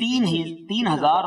3000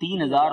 3000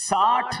60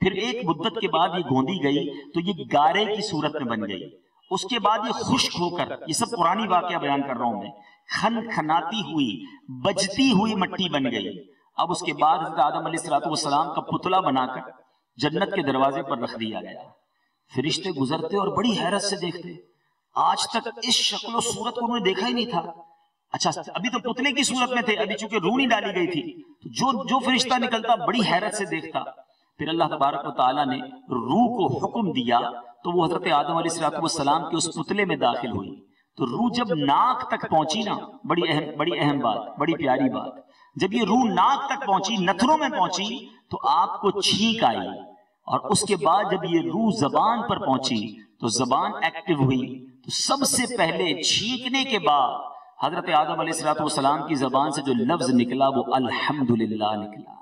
پھر ایک مدت کے بعد یہ گوندی گئی تو یہ گارے کی صورت میں بن گئی، اس کے بعد یہ خشک ہو کر، یہ سب قرآنی واقعہ بیان کر رہا ہوں میں، کھن کھناتی ہوئی بجتی ہوئی مٹی بن گئی۔ اب اس کے بعد حضرت آدم علیہ السلام کا پتلا بنا کر جنت کے دروازے پر رکھ دیا گیا۔ فرشتے گزرتے اور بڑی حیرت سے دیکھتے، آج تک اس شکل و صورت کو انہوں نے دیکھا ہی نہیں تھا۔ اچھا ابھی تو پتلے کی صورت میں تھے، ابھی چونکہ روح نہیں ڈالی گئی تھی، تو جو فرشتہ نکلتا بڑی حیرت سے دیکھتا۔ پھر اللہ تبارک و تعالیٰ نے روح کو حکم دیا تو وہ حضرت آدم علیہ السلام کے اس پتلے میں داخل ہوئی۔ تو روح جب ناک تک پہنچی نا، بڑی اہم بات، بڑی پیاری بات، جب یہ روح ناک تک پہنچی، نتھنوں میں پہنچی، تو آپ کو چھینک آئی، اور اس کے بعد جب یہ روح زبان پر پہنچی تو زبان ایکٹیو ہوئی۔ تو سب سے پہلے چھینکنے کے بعد حضرت آدم علیہ السلام کی زبان سے جو لفظ نکلا وہ الحمدللہ نکلا۔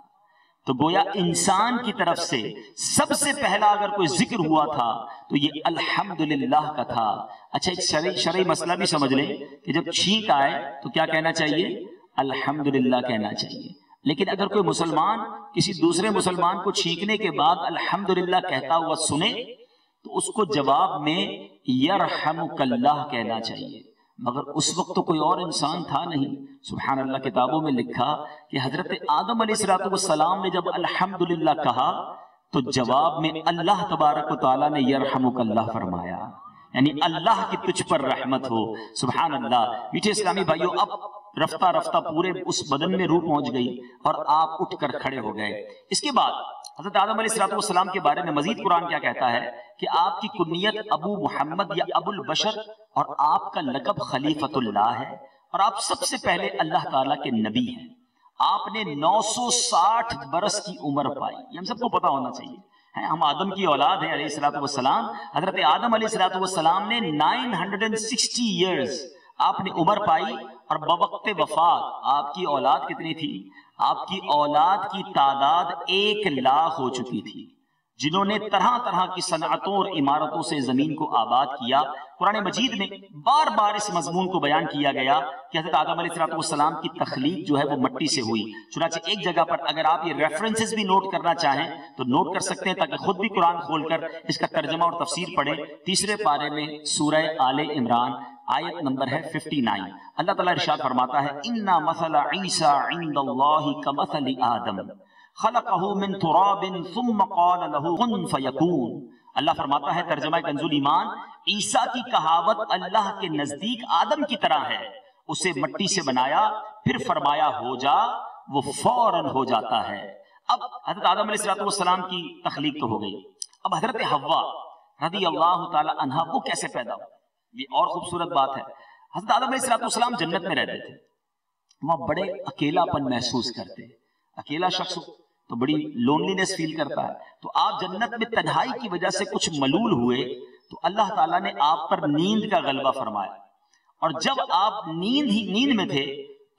تو گویا انسان کی طرف سے سب سے پہلا اگر کوئی ذکر ہوا تھا تو یہ الحمدللہ کا تھا۔ اچھا ایک شرعی مسئلہ بھی سمجھ لیں کہ جب چھینک آئے تو کیا کہنا چاہیے؟ الحمدللہ کہنا چاہیے۔ لیکن اگر کوئی مسلمان کسی دوسرے مسلمان کو چھینکنے کے بعد الحمدللہ کہتا ہوا سنے تو اس کو جواب میں یرحمک اللہ کہنا چاہیے، مگر اس وقت تو کوئی اور انسان تھا نہیں۔ سبحان اللہ، کتابوں میں لکھا کہ حضرت آدم علیہ السلام نے جب الحمدللہ کہا تو جواب میں اللہ تبارک و تعالیٰ نے یرحمک اللہ فرمایا، یعنی اللہ کی تجھ پر رحمت ہو۔ سبحان اللہ۔ میٹھے اسلامی بھائیوں، اب رفتہ رفتہ پورے اس بدن میں روح پہنچ گئی اور آپ اٹھ کر کھڑے ہو گئے۔ اس کے بعد حضرت آدم علیہ السلام کے بارے میں مزید قرآن کیا کہتا ہے کہ آپ کی کنیت ابو محمد یا ابو البشر اور آپ کا لقب خلیفۃ اللہ ہے، اور آپ سب سے پہلے اللہ تعالیٰ کے نبی ہیں۔ آپ نے 960 برس کی عمر پائی، یہ ہم سب کو پتا ہونا چاہیے۔ ہم آدم کی اولاد ہیں علیہ السلام۔ حضرت آدم علیہ السلام نے 960 ایئرز آپ نے عمر پائی، اور بوقت وفات آپ کی اولاد کتنی تھی؟ آپ کی اولاد کی تعداد 1,00,000 ہو چکی تھی، جنہوں نے طرح طرح کی صنعتوں اور عمارتوں سے زمین کو آباد کیا۔ قرآن مجید میں بار بار اس مضمون کو بیان کیا گیا کہ حضرت آدم علیہ السلام کی تخلیق جو ہے وہ مٹی سے ہوئی۔ چنانچہ ایک جگہ پر اگر آپ یہ ریفرنسز بھی نوٹ کرنا چاہیں تو نوٹ کر سکتے ہیں، تاکہ خود بھی قرآن کھول کر اس کا ترجمہ اور تفسیر پڑھیں۔ 3 پارے میں سورہ آل عمران آیت نمبر ہے 59، اللہ تعالیٰ ارشاد فرماتا ہے اِنَّا مَثَلَ عِیسَىٰ عِنْدَ اللَّهِ كَمَثَلِ آدَمَ خَلَقَهُ مِن تُرَابٍ ثُمَّ قَالَ لَهُ كُن فَيَكُونُ۔ اللہ فرماتا ہے ترجمہ کنز ایمان، عیسیٰ کی کہاوت اللہ کے نزدیک آدم کی طرح ہے، اسے مٹی سے بنایا پھر فرمایا ہو جا، وہ فوراً ہو جاتا ہے۔ اب حضرت آدم علیہ السلام کی تخلیق تو ہو گئی، اب حضرت حوا رضی اللہ تعالی عنہا وہ کیسے پیدا ہو؟ یہ اور خوبصورت بات ہے۔ حضرت آدم علیہ السلام جنت میں رہتے تھے، وہاں بڑے اکیلا پن محسوس کرتے، اکیلا شخص تو بڑی لونلینس فیل کرتا ہے، تو آپ جنت میں تنہائی کی وجہ سے کچھ ملول ہوئے تو اللہ تعالیٰ نے آپ پر نیند کا غلبہ فرمایا، اور جب آپ نیند میں تھے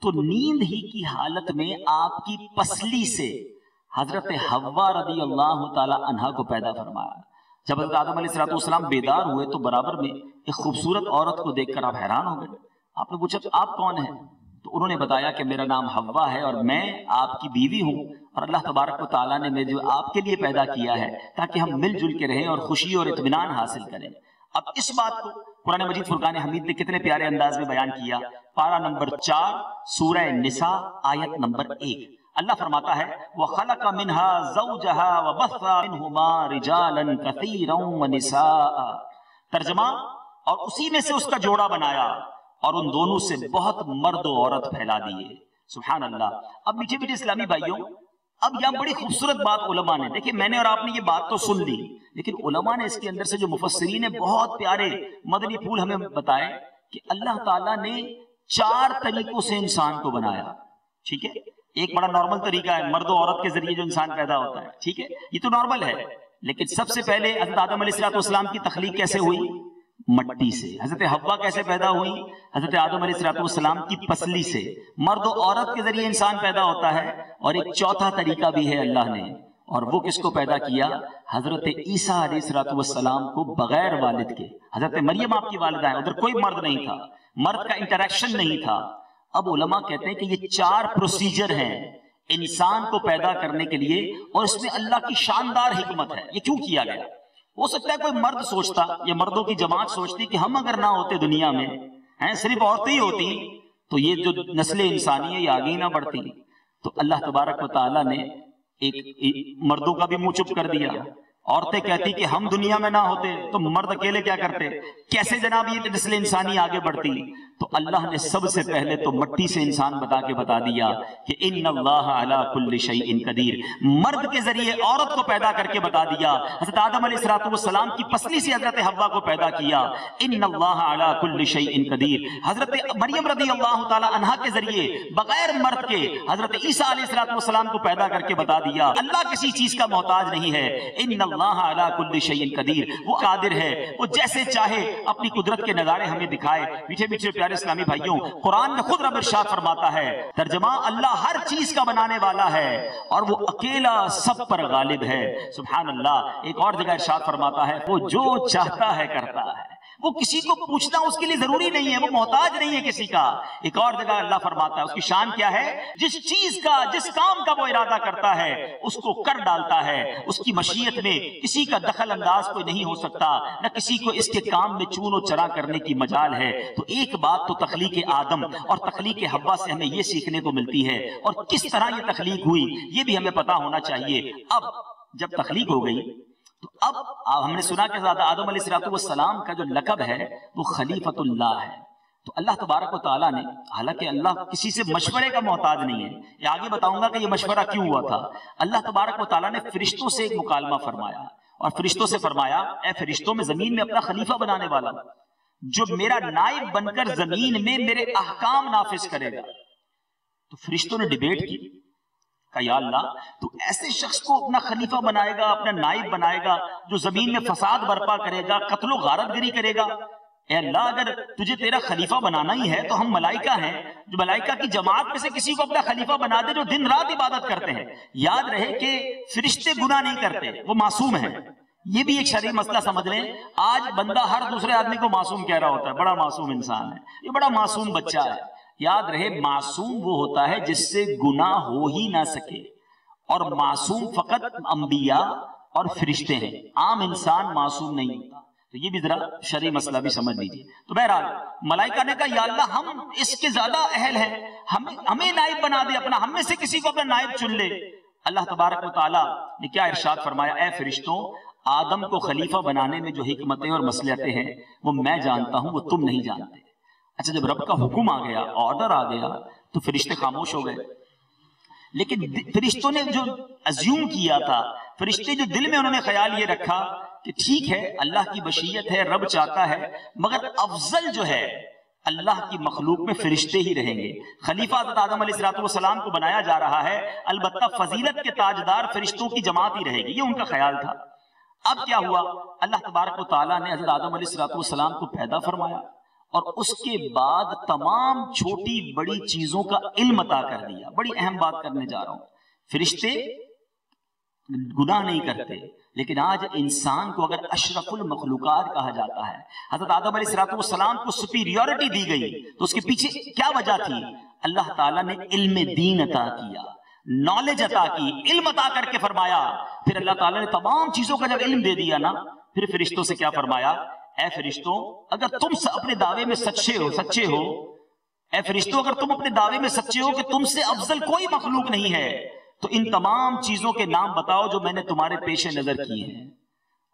تو نیند ہی کی حالت میں آپ کی پسلی سے حضرت حوا رضی اللہ تعالی عنہا کو پیدا فرمایا۔ جب حضرت آدم علیہ السلام بیدار ہوئے تو برابر میں ایک خوبصورت عورت کو دیکھ کر آپ حیران ہو گئے۔ آپ نے پوچھا آپ کون ہیں؟ تو انہوں نے بتایا کہ میرا نام حوا ہے اور میں آپ کی بیوی ہوں، اور اللہ تبارک و تعالیٰ نے مجھے آپ کے لیے پیدا کیا ہے تاکہ ہم مل جل کے رہیں اور خوشی اور اطمینان حاصل کریں۔ اب اس بات کو قرآن مجید فرقان حمید نے کتنے پیارے انداز میں بیان کیا۔ پارہ نمبر 4 سورہ نساء آیت نمبر 1، اللہ فرماتا ہے وَخَلَقَ مِنْهَا زَوْجَهَا وَبَثَّ مِنْهُمَا رِجَالًا كَثِيرًا وَنِسَاءً، ترجمہ، اور اسی میں سے اس کا جوڑا بنایا اور ان دونوں سے بہت مرد و عورت پھیلا دیے۔ سبحان اللہ۔ اب میٹھے میٹھے اسلامی بھائیوں، اب یہاں بڑی خوبصورت بات علماء نے، دیکھیں میں نے اور آپ نے یہ بات تو سن لی، لیکن علماء نے اس کے اندر سے جو مفسرین نے بہت پیارے مدنی پھول ہمیں بتائے کہ اللہ تعالیٰ نے 4 طریقوں سے انسان کو بنایا۔ ٹھیک ہے، ایک بڑا نارمل طریقہ ہے مرد و عورت کے ذریعے جو انسان پیدا ہوتا ہے، ٹھیک ہے، یہ تو نارمل ہے، لیکن سب سے پہلے حضرت آدم علیہ السلام کی تخلیق کیسے ہوئی؟ مٹی سے۔ حضرت حوا کیسے پیدا ہوئی؟ حضرت آدم علیہ السلام کی پسلی سے۔ مرد و عورت کے ذریعے انسان پیدا ہوتا ہے، اور ایک چوتھا طریقہ بھی ہے اللہ نے، اور وہ کس کو پیدا کیا؟ حضرت عیسیٰ علیہ السلام کو بغیر والد کے۔ حضرت مریم آپ کی والدہ ہیں، ادھر کوئی مرد نہیں تھا، مرد کا انٹریکشن نہیں تھا۔ اب علماء کہتے ہیں کہ یہ 4 پروسیجر ہیں، انسان کو پیدا کرنے کے لیے، اور اس میں اللہ کی شاندار حکمت ہے۔ یہ کیوں کیا گیا؟ ہو سکتا ہے کوئی مرد سوچتا یا مردوں کی جماعت سوچتی کہ ہم اگر نہ ہوتے دنیا میں، صرف عورتیں ہی ہوتی تو یہ جو نسل انسانی ہے یہ آگے ہی نہ بڑھتی۔ تو اللہ تبارک و تعالیٰ نے ایک مردوں کا بھی منہ چپ کر دیا۔ عورتیں کہتی کہ ہم دنیا میں نہ ہوتے تو مرد اکیلے کیا کرتے، کیسے جناب یہ نسل انسانی آگے بڑھتی؟ تو اللہ نے سب سے پہلے تو مٹی سے انسان بتا دیا کہ ان اللہ علی کل شیء قدیر، مرد کے ذریعے عورت کو پیدا کر کے بتا دیا۔ حضرت آدم علیہ السلام کی پسلی سے حضرت حوا کو پیدا کیا، ان اللہ علی کل شیء قدیر۔ حضرت مریم رضی اللہ تعالی عنہا کے ذریعے بغیر مرد کے حضرت عیسیٰ علیہ السلام کو پیدا کر کے بتا دیا اللہ کسی چیز کا محتاج نہیں ہے، ان اللہ علی کل شیء قدیر، وہ قادر ہے، وہ جیسے چاہے اپنی قدرت کے نظارے ہمیں دکھائے۔ میٹھے میٹھے پیارے اسلامی بھائیوں، قرآن میں خود رب ارشاد فرماتا ہے، ترجمہ اللہ ہر چیز کا بنانے والا ہے اور وہ اکیلا سب پر غالب ہے۔ سبحان اللہ۔ ایک اور جگہ ارشاد فرماتا ہے، وہ جو چاہتا ہے کرتا ہے، وہ کسی کو پوچھنا اس کے لیے ضروری نہیں ہے، وہ محتاج نہیں ہے کسی کا۔ ایک اور جگہ اللہ فرماتا ہے، اس کی شان کیا ہے، جس چیز کا جس کام کا وہ ارادہ کرتا ہے اس کو کر ڈالتا ہے، اس کی مشیت میں کسی کا دخل انداز کوئی نہیں ہو سکتا، نہ کسی کو اس کے کام میں چون و چرا کرنے کی مجال ہے۔ تو ایک بات تو تخلیق آدم اور تخلیق حوا سے ہمیں یہ سیکھنے کو ملتی ہے، اور کس طرح یہ تخلیق ہوئی یہ بھی ہمیں پتا ہونا چاہیے۔ اب جب تخلیق ہو گئی تو اب ہم نے سنا کہ آدم علیہ السلام کا جو لقب ہے وہ خلیفۃ اللہ ہے۔ تو اللہ تبارک و تعالیٰ نے، حالانکہ اللہ کسی سے مشورے کا محتاج نہیں ہے، یہ آگے بتاؤں گا کہ یہ مشورہ کیوں ہوا تھا۔ اللہ تبارک و تعالیٰ نے فرشتوں سے ایک مکالمہ فرمایا اور فرشتوں سے فرمایا، اے فرشتوں، میں زمین میں اپنا خلیفہ بنانے والا ہوں جو میرا نائب بن کر زمین میں میرے احکام نافذ کرے گا۔ تو فرشتوں نے ڈیبیٹ کی کہ یا اللہ تو ایسے شخص کو اپنا خلیفہ بنائے گا، اپنا نائب بنائے گا جو زمین میں فساد برپا کرے گا، قتل و غارت گری کرے گا۔ اے اللہ اگر تجھے تیرا خلیفہ بنانا ہی ہے تو ہم ملائکہ ہیں، جو ملائکہ کی جماعت میں سے کسی کو اپنا خلیفہ بنا دے جو دن رات عبادت کرتے ہیں۔ یاد رہے کہ فرشتے گناہ نہیں کرتے، وہ معصوم ہیں۔ یہ بھی ایک شرعی مسئلہ سمجھ لیں۔ آج بندہ ہر دوسرے آدمی کو معصوم کہہ رہا ہوتا ہے، بڑا معصوم انسان ہے، یہ بڑا معصوم بچہ ہے۔ یاد رہے معصوم وہ ہوتا ہے جس سے گناہ ہو ہی نہ سکے، اور معصوم فقط انبیاء اور فرشتے ہیں، عام انسان معصوم نہیں ہوتا۔ تو یہ بھی ذرا شرعی مسئلہ بھی سمجھ لیجیے۔ تو بہرحال ملائکہ نے کہا یا اللہ ہم اس کے زیادہ اہل ہیں، ہمیں نائب بنا دے اپنا، ہم میں سے کسی کو اپنا نائب چن لے۔ اللہ تبارک و تعالیٰ نے کیا ارشاد فرمایا، اے فرشتوں، آدم کو خلیفہ بنانے میں جو حکمتیں اور مصلحتیں ہیں وہ میں جانتا ہوں، وہ تم نہیں جانتے۔ اچھا، جب رب کا حکم آ گیا، آرڈر آ گیا، تو فرشتے خاموش ہو گئے۔ لیکن فرشتوں نے جو ازیوم کیا تھا، فرشتے جو دل میں انہوں نے خیال یہ رکھا کہ ٹھیک ہے اللہ کی مشیت ہے، رب چاہتا ہے، مگر افضل جو ہے اللہ کی مخلوق میں فرشتے ہی رہیں گے۔ خلیفہ حضرت آدم علیہ السلام کو بنایا جا رہا ہے، البتہ فضیلت کے تاجدار فرشتوں کی جماعت ہی رہے گی، یہ ان کا خیال تھا۔ اب کیا ہوا، اللہ تبارک و تعالیٰ نے حضرت آدم علیہ السلام کو پیدا فرمایا اور اس کے بعد تمام چھوٹی بڑی چیزوں کا علم عطا کر دیا۔ بڑی اہم بات کرنے جا رہا ہوں، فرشتے گناہ نہیں کرتے، لیکن آج انسان کو اگر اشرف المخلوقات کہا جاتا ہے، حضرت آدم علیہ السلام کو سپیریورٹی دی گئی، تو اس کے پیچھے کیا وجہ تھی؟ اللہ تعالیٰ نے علم دین عطا کیا، نالج عطا کی، علم عطا کر کے فرمایا۔ پھر اللہ تعالیٰ نے تمام چیزوں کا جب علم دے دیا نا، پھر فرشتوں سے کیا فرمایا، اے فرشتوں اگر تم اپنے دعوے میں سچے ہو، اے فرشتوں اگر تم اپنے دعوے میں سچے ہو کہ تم سے افضل کوئی مخلوق نہیں ہے، تو ان تمام چیزوں کے نام بتاؤ جو میں نے تمہارے پیش نظر کیے ہیں۔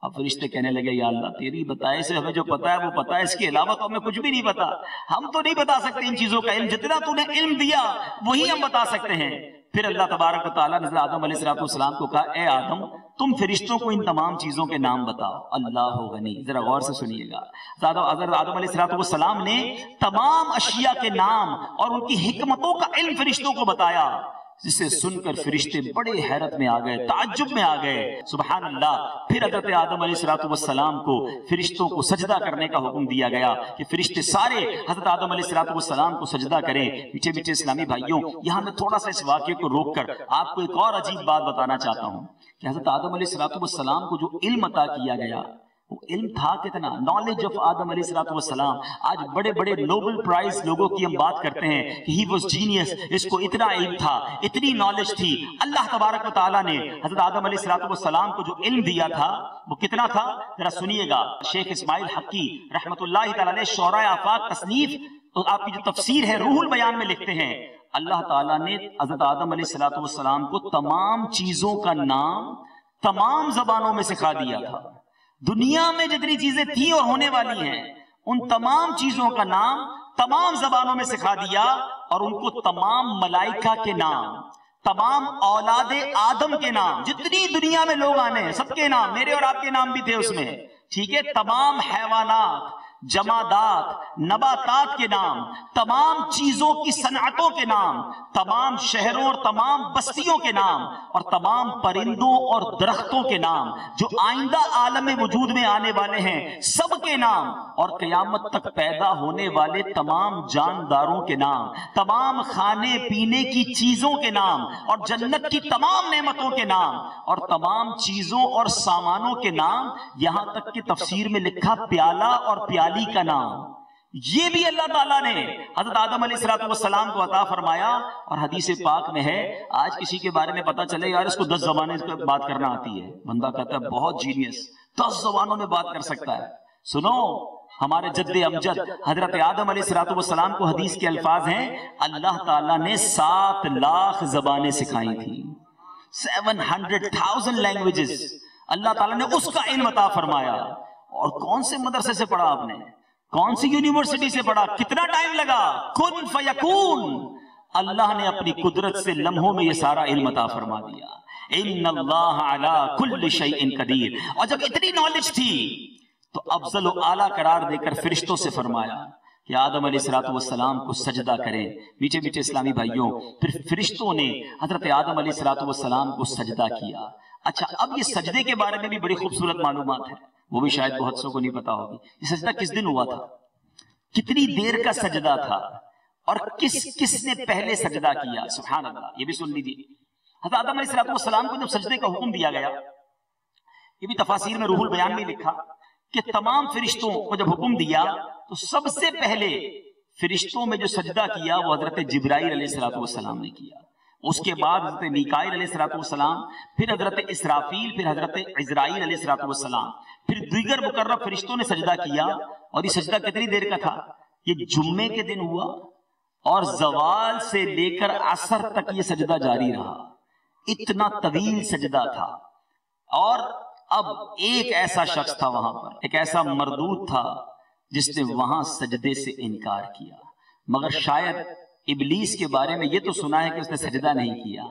اب فرشتے کہنے لگے یا اللہ تیری بتائے سے ہمیں جو پتا ہے وہ پتا ہے، اس کے علاوہ تو ہمیں کچھ بھی نہیں پتا، ہم تو نہیں بتا سکتے ان چیزوں کا علم، جتنا تو نے علم دیا وہی ہم بتا سکتے ہیں۔ پھر اللہ تبارک و تعالیٰ نے آدم علیہ السلام کو کہا، اے آدم تم فرشتوں کو ان تمام چیزوں کے نام بتاؤ۔ اللہ غنی، ذرا غور سے سنیے گا، حضرت آدم علیہ السلام نے تمام اشیاء کے نام اور ان کی حکمتوں کا علم فرشتوں کو بتایا، جسے سن کر فرشتے بڑے حیرت میں آ گئے، تعجب میں آ گئے، سبحان اللہ۔ پھر حضرت آدم علیہ السلام کو فرشتوں کو سجدہ کرنے کا حکم دیا گیا کہ فرشتے سارے حضرت آدم علیہ السلام کو سجدہ کریں۔ میٹھے میٹھے اسلامی بھائیوں، یہاں میں تھوڑا سا اس واقعے کو روک کر آپ کو ایک اور عجیب بات بتانا چاہتا ہوں کہ حضرت آدم علیہ السلام کو جو علم عطا کیا گیا علم تھا کتنا، نالج آف آدم علیہ السلام. آج بڑے بڑے نوبل پرائز لوگوں کی ہم بات کرتے ہیں کہ ہی واز جینیس، اس کو اتنا علم تھا، اتنی نالج تھی. اللہ تبارک و تعالیٰ نے حضرت آدم علیہ السلام کو جو علم دیا تھا وہ کتنا تھا، ذرا سنیے گا. شیخ اسماعیل حقی رحمۃ اللہ تعالیٰ نے شعراء آفاق تصنیف، تو آپ کی جو تفسیر ہے روح البیان میں لکھتے ہیں، اللہ تعالیٰ نے حضرت آدم علیہ السلام کو تمام چیزوں کا نام تمام زبانوں میں سکھا دیا تھا. دنیا میں جتنی چیزیں تھیں اور ہونے والی ہیں ان تمام چیزوں کا نام تمام زبانوں میں سکھا دیا، اور ان کو تمام ملائکہ کے نام، تمام اولاد آدم کے نام، جتنی دنیا میں لوگ آنے ہیں سب کے نام، میرے اور آپ کے نام بھی تھے اس میں، ٹھیک ہے، تمام حیوانات، جمادات، نباتات کے نام، تمام چیزوں کی صنعتوں کے نام، تمام شہروں اور تمام بستیوں کے نام، اور تمام پرندوں اور درختوں کے نام جو آئندہ عالم وجود میں آنے والے ہیں سب کے نام، اور قیامت تک پیدا ہونے والے تمام جانداروں کے نام، تمام کھانے پینے کی چیزوں کے نام، اور جنت کی تمام نعمتوں کے نام، اور تمام چیزوں اور سامانوں کے نام، یہاں تک کہ تفسیر میں لکھا پیالہ اور پیالہ کا نام. یہ بھی اللہ تعالیٰ نے حضرت آدم علیہ السلام کو عطا فرمایا. اور حدیث پاک میں ہے، آج کسی کے بارے میں پتا چلے یار اس کو 10 زبانیں بات کرنا آتی ہے، بندہ کہتا ہے بہت جینیس، 10 زبانوں میں بات کر سکتا ہے. سنو، ہمارے جد امجد حضرت آدم علیہ السلام کو حدیث کے الفاظ ہیں، اللہ تعالیٰ نے 7 لاکھ زبانیں سکھائی تھی، 700,000 لینگویجز اللہ تعالیٰ نے اس کا علم عطا فرمایا. اور کون سے مدرسے سے پڑھا آپ نے، کون سی یونیورسٹی سے پڑھا، کتنا ٹائم لگا، کن فیکون. اللہ نے اپنی قدرت سے لمحوں میں یہ سارا علم عطا فرما دیا. ان اللہ علی کل شیء قدیر. اور جب اتنی نالج تھی تو افضل و اعلیٰ قرار دے کر فرشتوں سے فرمایا کہ آدم علیہ السلام کو سجدہ کریں. میٹھے میٹھے اسلامی بھائیوں، پھر فرشتوں نے حضرت آدم علیہ السلام کو سجدہ کیا. اچھا، اب یہ سجدے کے بارے میں بھی بڑی خوبصورت معلومات ہے، وہ بھی شاید بہت سو کو نہیں پتا ہوگی. یہ سجدہ کس دن ہوا تھا، کتنی دیر کا سجدہ تھا، اور کس نے پہلے سجدہ کیا. سبحان اللہ، یہ بھی سن لیجیے. حضرت آدم علیہ السلام کو جب سجدے کا حکم دیا گیا، یہ بھی تفاسیر میں روح البیان میں لکھا کہ تمام فرشتوں کو جب حکم دیا تو سب سے پہلے فرشتوں میں جو سجدہ کیا وہ حضرت جبرائیل علیہ السلام نے کیا. اس کے بعد حضرت میکائیل علیہ السلام، پھر حضرت اسرافیل، پھر حضرت عزرائیل علیہ السلام، پھر دیگر مقرب فرشتوں نے سجدہ کیا. اور یہ سجدہ کتنی دیر کا تھا، یہ جمعے کے دن ہوا، اور زوال سے لے کر عصر تک یہ سجدہ جاری رہا. اتنا طویل سجدہ تھا. اور اب ایک ایسا شخص تھا وہاں پر، ایک ایسا مردود تھا جس نے وہاں سجدے سے انکار کیا. مگر شاید ابلیس کے بارے میں یہ تو سنا ہے کہ اس نے سجدہ نہیں کیا،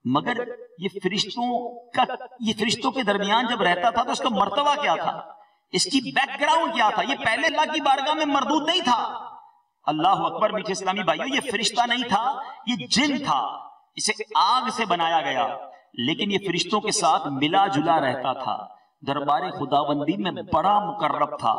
مگر یہ فرشتوں کے درمیان جب رہتا تھا تو اس کا مرتبہ کیا تھا، اس کی بیک گراؤنڈ کیا تھا. یہ پہلے اللہ کی بارگاہ میں مردود نہیں تھا. اللہ اکبر. میٹھے اسلامی بھائیوں، یہ فرشتہ نہیں تھا، یہ جن تھا. اسے آگ سے بنایا گیا، لیکن یہ فرشتوں کے ساتھ ملا جلا رہتا تھا. دربار خداوندی میں بڑا مقرب تھا،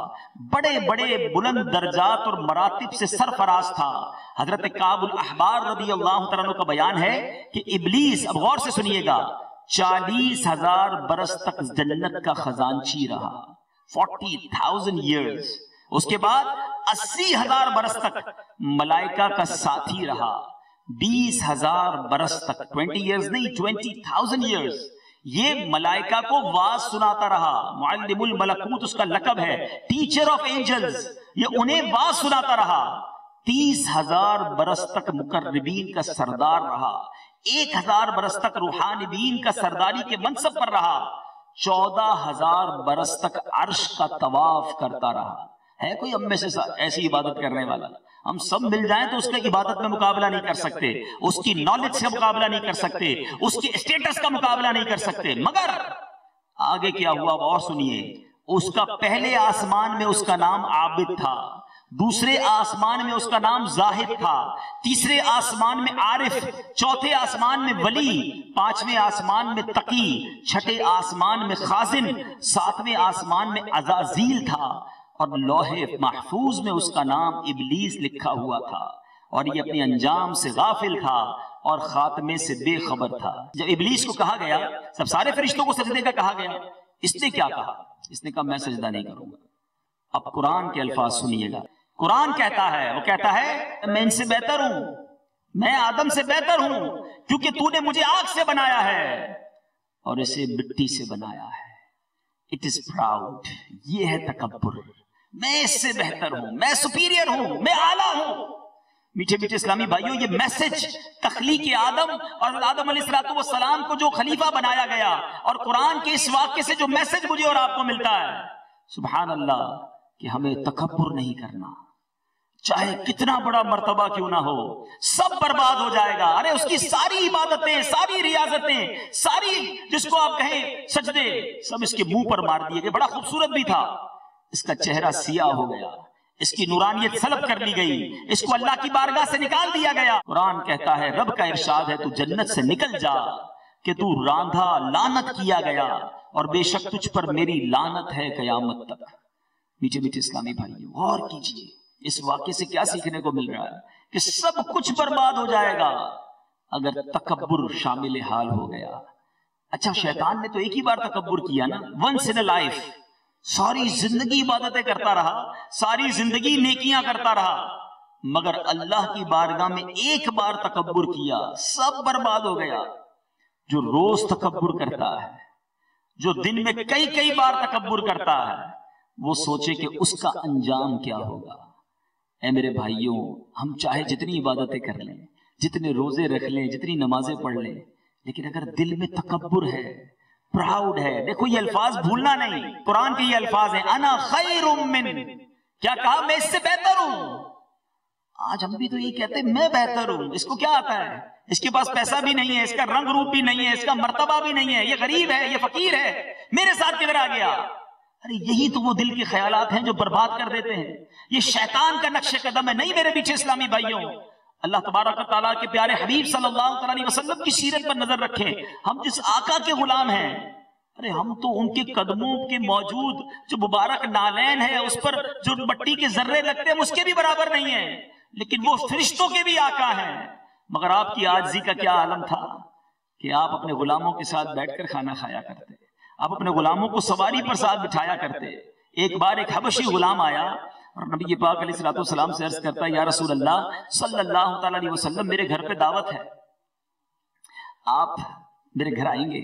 بڑے بڑے بلند درجات اور مراتب سے سرفراز تھا. حضرت کعب الاحبار رضی اللہ تعالیٰ عنہ کا بیان ہے کہ ابلیس، اب غور سے سنیے گا، 40,000 برس تک جنت کا خزانچی رہا، 40,000 years. اس کے بعد 80,000 برس تک ملائکہ کا ساتھی رہا، 20,000 برس تک، 20 years نہیں، 20,000 years. یہ ملائکہ کو واز سناتا رہا. معلم الملکوت اس کا لقب ہے، ٹیچر آف اینجلز. یہ انہیں واز سناتا رہا. 30,000 برس تک مقربین کا سردار رہا، 1,000 برس تک روحانیین کا سرداری کے منصب پر رہا، 14,000 برس تک عرش کا طواف کرتا رہا. ہے کوئی ہم میں سے ایسی عبادت کرنے والا؟ ہم سب مل جائیں تو اس کا عبادت میں مقابلہ نہیں کر سکتے، اس کی نالج سے مقابلہ نہیں کر سکتے، اس کی اسٹیٹس کا مقابلہ نہیں کر سکتے. مگر آگے کیا ہوا اور سنیے. اس کا پہلے آسمان میں اس کا نام عابد تھا، دوسرے آسمان میں اس کا نام زاہد تھا، تیسرے آسمان میں عارف، چوتھے آسمان میں ولی، پانچویں آسمان میں تقی، چھٹے آسمان میں خازن، ساتویں آسمان میں عزازیل تھا، اور لوح محفوظ میں اس کا نام ابلیس لکھا ہوا تھا. اور یہ اپنے انجام سے غافل تھا اور خاتمے سے بے خبر تھا. جب ابلیس کو کہا گیا، سب سارے فرشتوں کو سجدے کا کہا گیا، اس نے کیا کہا؟ اس نے کہا میں سجدہ نہیں کروں گا۔ اب قرآن کے الفاظ سنیے گا، قرآن کہتا ہے، وہ کہتا ہے میں ان سے بہتر ہوں، میں آدم سے بہتر ہوں، کیونکہ تو نے مجھے آگ سے بنایا ہے اور اسے مٹی سے بنایا ہے۔ اٹ از پراؤڈ، یہ ہے تکبر، میں اس سے بہتر ہوں، میں سپیریئر ہوں، میں اعلیٰ ہوں۔ میٹھے میٹھے اسلامی بھائیوں، یہ میسج تخلیق آدم اور آدم علیہ السلام کو جو خلیفہ بنایا گیا، اور قرآن کے اس واقعے سے جو میسج مجھے اور آپ کو ملتا ہے، سبحان اللہ، کہ ہمیں تکبر نہیں کرنا، چاہے کتنا بڑا مرتبہ کیوں نہ ہو، سب برباد ہو جائے گا۔ ارے اس کی ساری عبادتیں، ساری ریاضتیں، ساری جس کو آپ کہیں سجدے، سب اس کے منہ پر مار دیے گئے۔ بڑا خوبصورت بھی تھا، اس کا چہرہ سیاہ ہو گیا، اس کی نورانیت سلب کر لی گئی، اس کو اللہ کی بارگاہ سے نکال دیا گیا۔ قرآن کہتا ہے، رب کا ارشاد ہے، تو جنت سے نکل جا کہ تو راندھا، لعنت کیا گیا، اور بے شک تجھ پر میری لعنت ہے قیامت تک۔ میٹھے میٹھے اسلامی بھائیوں، غور کیجئے اس واقعے سے کیا سیکھنے کو مل رہا ہے، کہ سب کچھ برباد ہو جائے گا اگر تکبر شامل حال ہو گیا۔ اچھا، شیطان نے تو ایک ہی بار تکبر کیا نا، ونس ان اے لائف، ساری زندگی عبادتیں کرتا رہا، ساری زندگی نیکیاں کرتا رہا، مگر اللہ کی بارگاہ میں ایک بار تکبر کیا، سب برباد ہو گیا۔ جو روز تکبر کرتا ہے، جو دن میں کئی کئی بار تکبر کرتا ہے، وہ سوچے کہ اس کا انجام کیا ہوگا۔ اے میرے بھائیوں، ہم چاہے جتنی عبادتیں کر لیں، جتنے روزے رکھ لیں، جتنی نمازیں پڑھ لیں، لیکن اگر دل میں تکبر ہے، پراؤڈ ہے، دیکھو یہ الفاظ بھولنا نہیں، قرآن کے یہ الفاظ ہیں، انا خیر من، کیا کہا؟ میں اس سے بہتر ہوں۔ آج ہم بھی تو یہ کہتے ہیں میں بہتر ہوں، اس کو کیا آتا ہے؟ اس کے پاس پیسہ بھی نہیں ہے، اس کا رنگ روپ بھی نہیں ہے، اس کا مرتبہ بھی نہیں ہے، یہ غریب ہے، یہ فقیر ہے، میرے ساتھ کدھر آ گیا؟ ارے یہی تو وہ دل کے خیالات ہیں جو برباد کر دیتے ہیں، یہ شیطان کا نقش قدم ہے۔ نہیں میرے پیچھے اسلامی بھائیوں، اللہ تبارک و تعالیٰ کے پیارے حبیب صلی اللہ علیہ وسلم کی سیرت پر نظر رکھیں۔ ہم جس آقا کے غلام ہیں، ارے ہم تو ان کے قدموں کے موجود جو مبارک نالین ہے، اس پر جو مٹی کے ذرے لگتے ہیں، اس کے بھی برابر نہیں ہیں، لیکن وہ فرشتوں کے بھی آقا ہیں۔ مگر آپ کی عاجزی کا کیا عالم تھا کہ آپ اپنے غلاموں کے ساتھ بیٹھ کر کھانا کھایا کرتے، آپ اپنے غلاموں کو سواری پر ساتھ بٹھایا کرتے۔ ایک بار ایک حبشی غلام آیا اور نبی پاک علیہ السلام سے عرض کرتا، یا رسول اللہ صلی اللہ تعالی علیہ وسلم، میرے گھر پہ دعوت ہے، آپ میرے گھر آئیں گے؟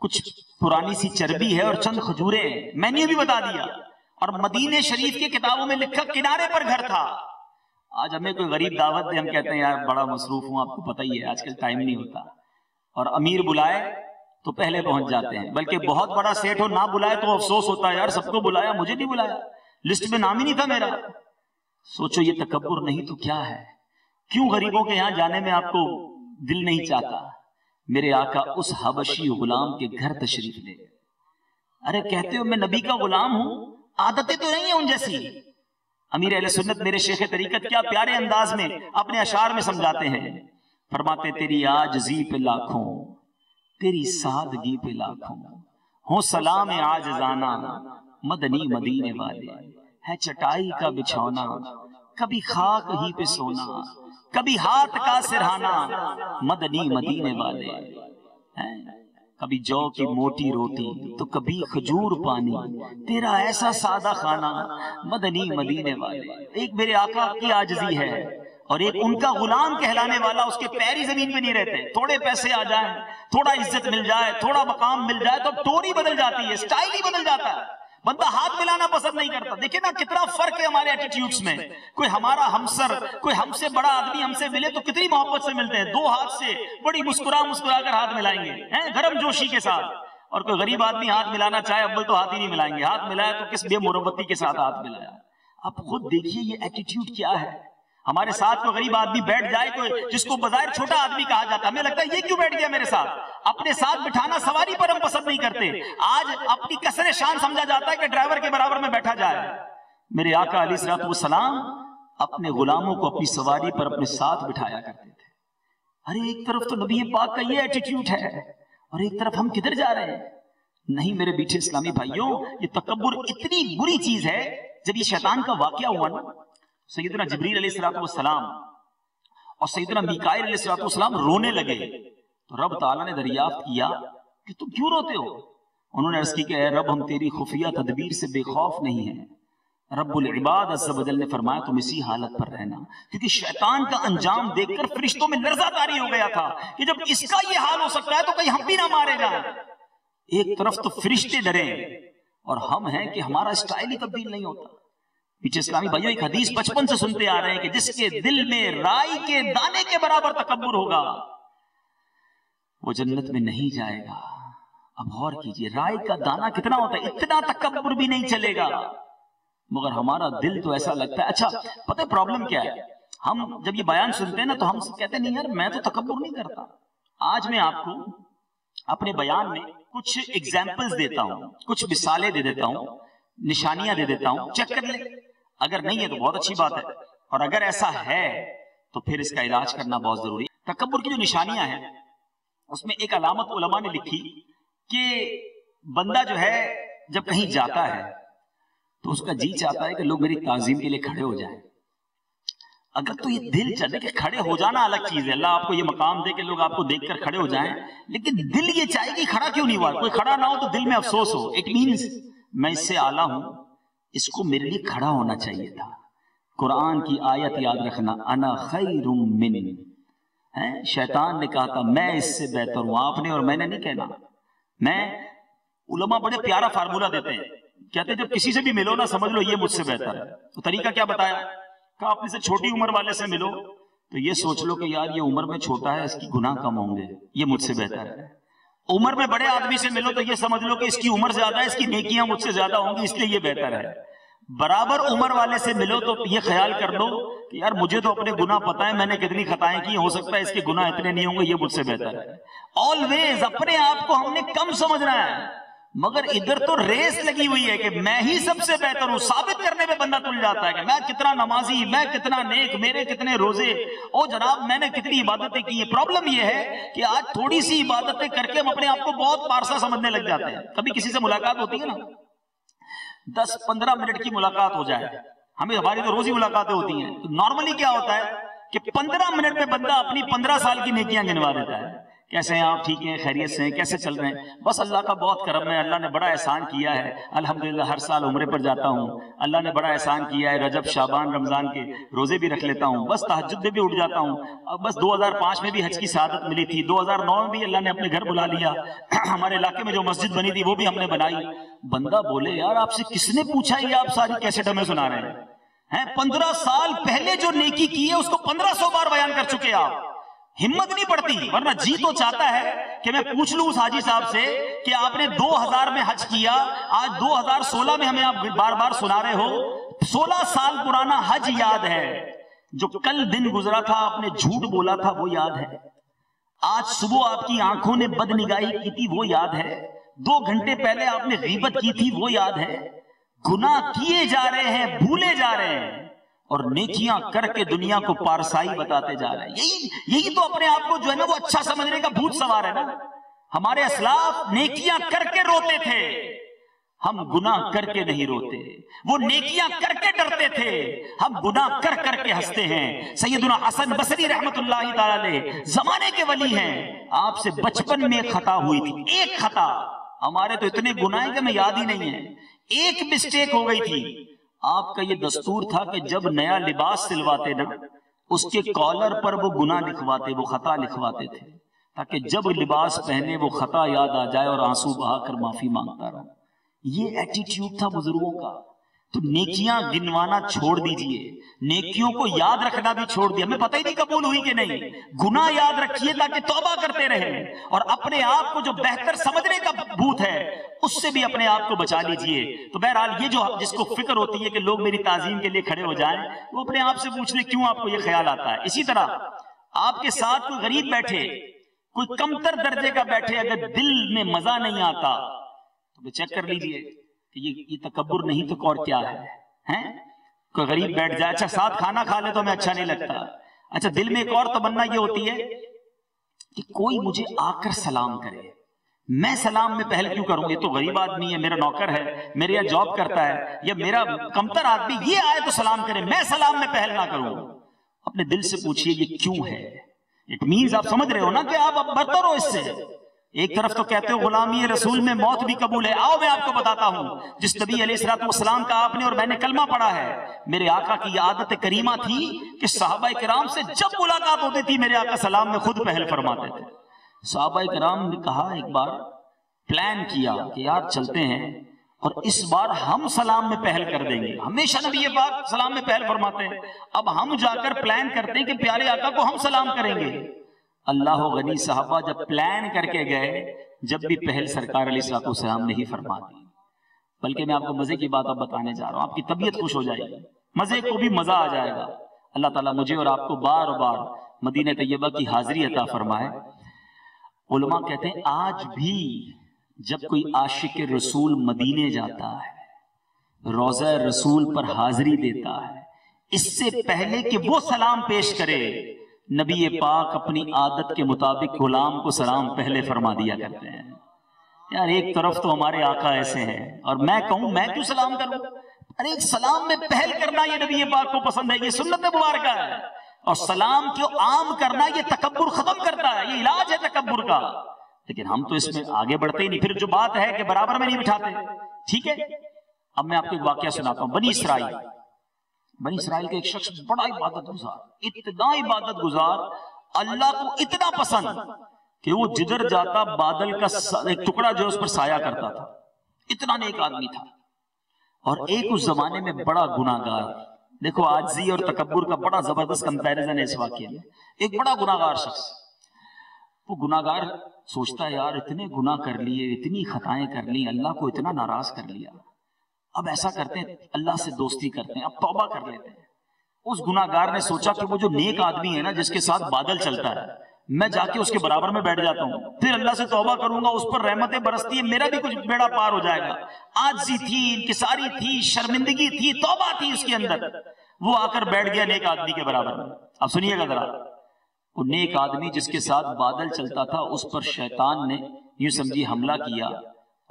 کچھ پرانی سی چربی ہے اور چند کھجوریں ہیں، میں نے بھی بتا دیا، اور مدینے شریف کی کتابوں میں لکھا کنارے پر گھر تھا۔ آج ہمیں کوئی غریب دعوت دے، ہم کہتے ہیں یار بڑا مصروف ہوں، آپ کو پتہ ہی ہے آج کل ٹائم نہیں ہوتا، اور امیر بلائے تو پہلے پہنچ جاتے ہیں، بلکہ بہت بڑا سیٹ ہو نہ بلائے تو افسوس ہوتا ہے، یار سب کو بلایا مجھے نہیں بلایا، لسٹ میں نام ہی نہیں تھا میرا۔ سوچو یہ تکبر نہیں تو کیا ہے؟ کیوں غریبوں کے یہاں جانے میں آپ کو دل نہیں چاہتا؟ میرے آقا اس حبشی غلام کے گھر تشریف لے گئے۔ ارے کہتے ہو میں نبی کا غلام ہوں، عادتیں تو نہیں ہیں ان جیسی۔ امیر اہل سنت میرے شیخ طریقت کیا پیارے انداز میں اپنے اشعار میں سمجھاتے ہیں، فرماتے تیری عاجزی پہ لاکھوں، تیری سادگی پہ لاکھوں، ہوں سلام عاجزانہ مدنی مدینے والے، ہے چٹائی کا بچھونا کبھی خاک ہی پہ سونا، کبھی ہاتھ کا سرہانا مدنی مدینے والے، کبھی جو کی موٹی روٹی تو کبھی کھجور پانی، تیرا ایسا سادہ کھانا مدنی مدینے والے۔ ایک میرے آقا کی عاجزی ہے، اور ایک ان کا غلام کہلانے والا، اس کے پیر ہی زمین پہ نہیں رہتے، تھوڑے پیسے آ جائیں، تھوڑا عزت مل جائے، تھوڑا مقام مل جائے تو ٹوری بدل جاتی ہے، سٹائل ہی بدل جاتا ہے، بندہ ہاتھ ملانا پسند نہیں کرتا۔ دیکھیں نا کتنا فرق ہے ہمارے ایٹیٹیوڈز میں، کوئی ہمارا ہمسر، کوئی ہم سے بڑا آدمی ہم سے ملے تو کتنی محبت سے ملتے ہیں، دو ہاتھ سے بڑی مسکرا کر ہاتھ ملائیں گے، گرم جوشی کے ساتھ۔ اور کوئی غریب آدمی ہاتھ ملانا چاہے اول تو ہاتھ ہی نہیں ملائیں گے، ہاتھ ملایا تو کس بے مربتی کے ساتھ ہاتھ ملایا۔ آپ خود دیکھیے یہ ایٹیٹیوڈ کیا ہے۔ ہمارے ساتھ کوئی غریب آدمی بیٹھ جائے، کوئی جس کو بظاہر چھوٹا آدمی کہا جاتا ہے، ہمیں لگتا ہے یہ کیوں بیٹھ گیا میرے ساتھ۔ اپنے ساتھ بٹھانا سواری پر ہم پسند نہیں کرتے، آج اپنی کسر شان سمجھا جاتا ہے کہ ڈرائیور کے برابر میں بیٹھا جائے۔ میرے آقا علیہ السلام اپنے غلاموں کو اپنی سواری پر اپنے ساتھ بٹھایا کرتے تھے۔ ارے ایک طرف تو نبی پاک کا یہ ایٹیٹیوڈ ہے، اور ایک طرف ہم کدھر جا رہے ہیں؟ نہیں میرے بیٹھے اسلامی بھائیوں، یہ تکبر اتنی بری چیز ہے۔ جب یہ شیطان کا واقعہ ہوا نا، سیدنا جبریل علیہ السلام اور سیدنا میکائیل علیہ السلام رونے لگے، تو رب تعالیٰ نے دریافت کیا کہ تم کیوں روتے ہو؟ انہوں نے عرض کی کہ اے رب ہم تیری خفیہ تدبیر سے بے خوف نہیں ہیں. رب العباد عز و جل نے فرمایا تم اسی حالت پر رہنا، کیونکہ شیطان کا انجام دیکھ کر فرشتوں میں لرزہ طاری ہو گیا تھا کہ جب اس کا یہ حال ہو سکتا ہے تو کہیں ہم بھی نہ مارے جائیں. ایک طرف تو فرشتے ڈرے اور ہم ہیں کہ ہمارا اسٹائل ہی تبدیل نہیں ہوتا. پیچھے اسلامی بھائیوں ایک حدیث بچپن سے سنتے آ رہے ہیں کہ جس کے دل میں رائی کے دانے کے برابر تکبر ہوگا وہ جنت میں نہیں جائے گا. اب غور کیجئے، رائی کا دانہ کتنا ہوتا ہے، اتنا تکبر بھی نہیں چلے گا، مگر ہمارا دل تو ایسا لگتا ہے. اچھا پتہ ہے پرابلم کیا ہے، ہم جب یہ بیان سنتے ہیں نا تو ہم کہتے ہیں نہیں یار میں تو تکبر نہیں کرتا. آج میں آپ کو اپنے بیان میں کچھ ایگزامپلز دیتا ہوں، کچھ مثالیں دے دیتا ہوں، نشانیاں دے دیتا ہوں، چیک کر لیں. اگر نہیں ہے تو بہت اچھی بات ہے، اور اگر ایسا ہے تو پھر اس کا علاج کرنا بہت ضروری ہے. تکبر کی جو نشانیاں ہیں اس میں ایک علامت علماء نے لکھی کہ بندہ جو ہے جب کہیں جاتا ہے تو اس کا جی چاہتا ہے کہ لوگ میری تعظیم کے لیے کھڑے ہو جائیں. اگر تو یہ دل چاہے کہ کھڑے ہو جانا الگ چیز ہے، اللہ آپ کو یہ مقام دے کہ لوگ آپ کو دیکھ کر کھڑے ہو جائیں، لیکن دل یہ چاہے کہ کھڑا کیوں نہیں ہوا، کوئی کھڑا نہ ہو تو دل میں افسوس ہو. اٹ مینز میں اس سے اعلیٰ ہوں، اس کو میرے لیے کھڑا ہونا چاہیے تھا. قرآن کی آیت یاد رکھنا، انا خیر من، شیطان نے کہا تھا میں اس سے بہتر ہوں. آپ نے اور میں نے نہیں کہنا. میں علماء بڑے پیارا فارمولہ دیتے ہیں، کہتے ہیں جب کسی سے بھی ملو نا سمجھ لو یہ مجھ سے بہتر ہے. تو طریقہ کیا بتایا، کہا اپنے سے چھوٹی عمر والے سے ملو تو یہ سوچ لو کہ یار یہ عمر میں چھوٹا ہے، اس کی گناہ کم ہوں گے، یہ مجھ سے بہتر ہے. عمر میں بڑے آدمی سے ملو تو یہ سمجھ لو کہ اس کی عمر زیادہ ہے، اس کی نیکیاں مجھ سے زیادہ ہوں گی، اس لیے یہ بہتر ہے. برابر عمر والے سے ملو تو یہ خیال کر لو کہ یار مجھے تو اپنے گناہ پتہ ہے، میں نے کتنی خطائیں کی، ہو سکتا ہے اس کے گناہ اتنے نہیں ہوں گے، یہ مجھ سے بہتر ہے. آلویز اپنے آپ کو ہم نے کم سمجھنا ہے، مگر ادھر تو ریس لگی ہوئی ہے کہ میں ہی سب سے بہتر ہوں. ثابت کرنے میں بندہ تل جاتا ہے کہ میں کتنا نمازی، میں کتنا نیک، میرے کتنے روزے، او جناب میں نے کتنی عبادتیں کی ہیں. پرابلم یہ ہے کہ آج تھوڑی سی عبادتیں کر کے ہم اپنے آپ کو بہت پارسا سمجھنے لگ جاتے ہیں. کبھی کسی سے ملاقات ہوتی ہے نا، 10-15 منٹ کی ملاقات ہو جائے، ہماری تو روزی ملاقاتیں ہوتی ہیں، تو نارملی کیا ہوتا ہے کہ 15 منٹ میں بندہ اپنی 15 سال کی نیکیاں گنوا دیتا ہے. کیسے ہیں آپ، ٹھیک ہیں، خیریت سے ہیں، کیسے چل رہے ہیں، بس اللہ کا بہت کرم ہے، اللہ نے بڑا احسان کیا ہے، الحمدللہ ہر سال عمرے پر جاتا ہوں، اللہ نے بڑا احسان کیا ہے، رجب شعبان رمضان کے روزے بھی رکھ لیتا ہوں، بس تہجد میں بھی اٹھ جاتا ہوں، بس 2005 میں بھی حج کی سعادت ملی تھی، 2009 میں بھی اللہ نے اپنے گھر بلا لیا، ہمارے علاقے میں جو مسجد بنی تھی وہ بھی ہم نے بنائی. بندہ بولے یار آپ سے کس نے پوچھا یہ آپ ساری کیسٹ ہمیں سنا رہے ہیں؟ 15 سال پہلے جو نیکی کی ہے اس کو 1500 بار بیان کر چکے آپ. ہمت نہیں پڑتی، ورنہ جی تو چاہتا ہے کہ میں پوچھ لوں اس حاجی صاحب سے کہ آپ نے 2000 میں حج کیا، آج 2016 میں ہمیں آپ بار بار سنا رہے ہو. 16 سال پرانا حج یاد ہے، جو کل دن گزرا تھا آپ نے جھوٹ بولا تھا وہ یاد ہے، آج صبح آپ کی آنکھوں نے بد نگاہی کی تھی وہ یاد ہے، 2 گھنٹے پہلے آپ نے غیبت کی تھی وہ یاد ہے. گناہ کیے جا رہے ہیں، بھولے جا رہے ہیں، اور نیکیاں کر کے دنیا کو پارسائی بتاتے جا رہے ہیں. یہی تو اپنے آپ کو جو ہے نا وہ اچھا سمجھنے کا بھوت سوار ہے نا. ہمارے اسلاف نیکیاں کر کے روتے تھے، ہم گناہ کر کے نہیں روتے. وہ نیکیاں کر کے ڈرتے تھے، ہم گناہ کر کر کے ہنستے ہیں. سیدنا حسن بصری رحمت اللہ تعالی علیہ زمانے کے ولی ہیں، آپ سے بچپن میں ایک خطا ہوئی تھی، ایک خطا. ہمارے تو اتنے گناہ ہیں کہ ہمیں یاد ہی نہیں ہے. ایک مسٹیک ہو گئی تھی. آپ کا یہ دستور تھا کہ جب نیا لباس سلواتے نا اس کے کالر پر وہ گناہ لکھواتے، وہ خطا لکھواتے تھے، تاکہ جب لباس پہنے وہ خطا یاد آ جائے اور آنسو بہا کر معافی مانگتا رہا. یہ ایٹیٹیوڈ تھا بزرگوں کا. تو نیکیاں گنوانا چھوڑ دیجئے، نیکیوں کو یاد رکھنا بھی چھوڑ دیا. ہمیں پتہ ہی نہیں قبول ہوئی کہ نہیں. گناہ یاد رکھیے تاکہ توبہ کرتے رہیں، اور اپنے آپ کو جو بہتر سمجھنے کا بھوت ہے اس سے بھی اپنے آپ کو بچا لیجئے. تو بہرحال یہ جو جس کو فکر ہوتی ہے کہ لوگ میری تعظیم کے لیے کھڑے ہو جائیں، وہ اپنے آپ سے پوچھ لیں کیوں آپ کو یہ خیال آتا ہے. اسی طرح آپ کے ساتھ کوئی غریب بیٹھے، کوئی کمتر درجے کا بیٹھے، اگر دل میں مزہ نہیں آتا تو چیک کر لیجئے کہ یہ تکبر نہیں تو اور کیا ہے. کوئی غریب بیٹھ جائے، اچھا ساتھ کھانا کھا لے تو ہمیں اچھا نہیں لگتا. اچھا دل میں ایک اور تمنا یہ ہوتی ہے کہ کوئی مجھے آ کر سلام کرے، میں سلام میں پہل کیوں کروں؟ یہ تو غریب آدمی ہے، میرا نوکر ہے، میرے یہاں جاب کرتا ہے، یا میرا کمتر آدمی یہ آئے تو سلام کرے، میں سلام میں پہل نہ کروں. اپنے دل سے پوچھئے یہ کیوں ہے. اٹ مینز آپ سمجھ رہے ہو نا کہ آپ برتر ہو اس سے. ایک طرف تو کہتے ہو غلامی رسول میں موت بھی قبول ہے. آؤ میں آپ کو بتاتا ہوں جس نبی علیہ السلام کا آپ نے اور میں نے کلمہ پڑھا ہے. میرے آقا کی یہ عادت کریمہ تھی کہ صحابہ کرام سے جب ملاقات ہوتی تھی میرے آقا سلام میں خود پہل فرماتے تھے. صحابہ کرام نے کہا ایک بار پلان کیا کہ یار چلتے ہیں اور اس بار ہم سلام میں پہل کر دیں گے. ہمیشہ نبی پاک سلام میں پہل فرماتے ہیں, اب ہم جا کر پلان کرتے ہیں کہ پیارے آقا کو ہم سلام کریں گے. اللہ غنی صحابہ جب پلان کر کے گئے جب بھی پہل سرکار علیہ السلام نہیں فرما دی. بلکہ میں آپ کو مزے کی بات اب بتانے جا رہا ہوں, آپ کی طبیعت خوش ہو جائے گی, مزے کو بھی مزہ آ جائے گا. اللہ تعالیٰ مجھے اور آپ کو بار بار مدینہ طیبہ کی حاضری عطا فرمائے. علماء کہتے ہیں آج بھی جب کوئی عاشق رسول مدینے جاتا ہے, روضہ رسول پر حاضری دیتا ہے, اس سے پہلے کہ وہ سلام پیش کرے نبی پاک اپنی عادت کے مطابق غلام کو سلام پہلے فرما دیا کرتے ہیں. یار ایک طرف تو ہمارے آقا ایسے ہیں اور میں کہوں میں کیوں سلام کروں؟ ارے ایک سلام میں پہل کرنا یہ نبی پاک کو پسند ہے, یہ سنت مبارکہ ہے. اور سلام کو عام کرنا یہ تکبر ختم کرتا ہے, یہ علاج ہے تکبر کا. لیکن ہم تو اس میں آگے بڑھتے ہی نہیں. پھر جو بات ہے کہ برابر میں نہیں بٹھاتے. ٹھیک ہے, اب میں آپ کو ایک واقعہ سناتا ہوں. بنی اسرائیل کے ایک شخص بڑا عبادت گزار, اتنا عبادت گزار, اللہ کو اتنا پسند کہ وہ جدھر جاتا بادل کا ایک ٹکڑا جو اس پر سایہ کرتا تھا. اتنا نیک آدمی تھا. اور ایک اس زمانے میں بڑا گناہگار. دیکھو عاجزی اور تکبر کا بڑا زبردست کمپیریزن ہے اس واقعے میں. ایک بڑا گناہگار شخص, وہ گناہگار سوچتا ہے یار اتنے گناہ کر لیے, اتنی خطائیں کر لی, اللہ کو اتنا ناراض کر لیا, اب ایسا کرتے ہیں اللہ سے دوستی کرتے ہیں, اب توبہ کر لیتے ہیں. اس گناہگار نے سوچا کہ وہ جو نیک آدمی ہے نا جس کے ساتھ بادل چلتا ہے, میں جا کے اس کے برابر میں بیٹھ جاتا ہوں, پھر اللہ سے توبہ کروں گا, اس پر رحمتیں برستی ہیں, میرا بھی کچھ بیڑا پار ہو جائے گا. عاجزی تھی, انکساری تھی, شرمندگی تھی, توبہ تھی اس کے اندر. وہ آ کر بیٹھ گیا نیک آدمی کے برابر میں. اب سنیے گا ذرا, وہ نیک آدمی جس کے ساتھ بادل چلتا تھا اس پر شیطان نے یوں سمجھی حملہ کیا,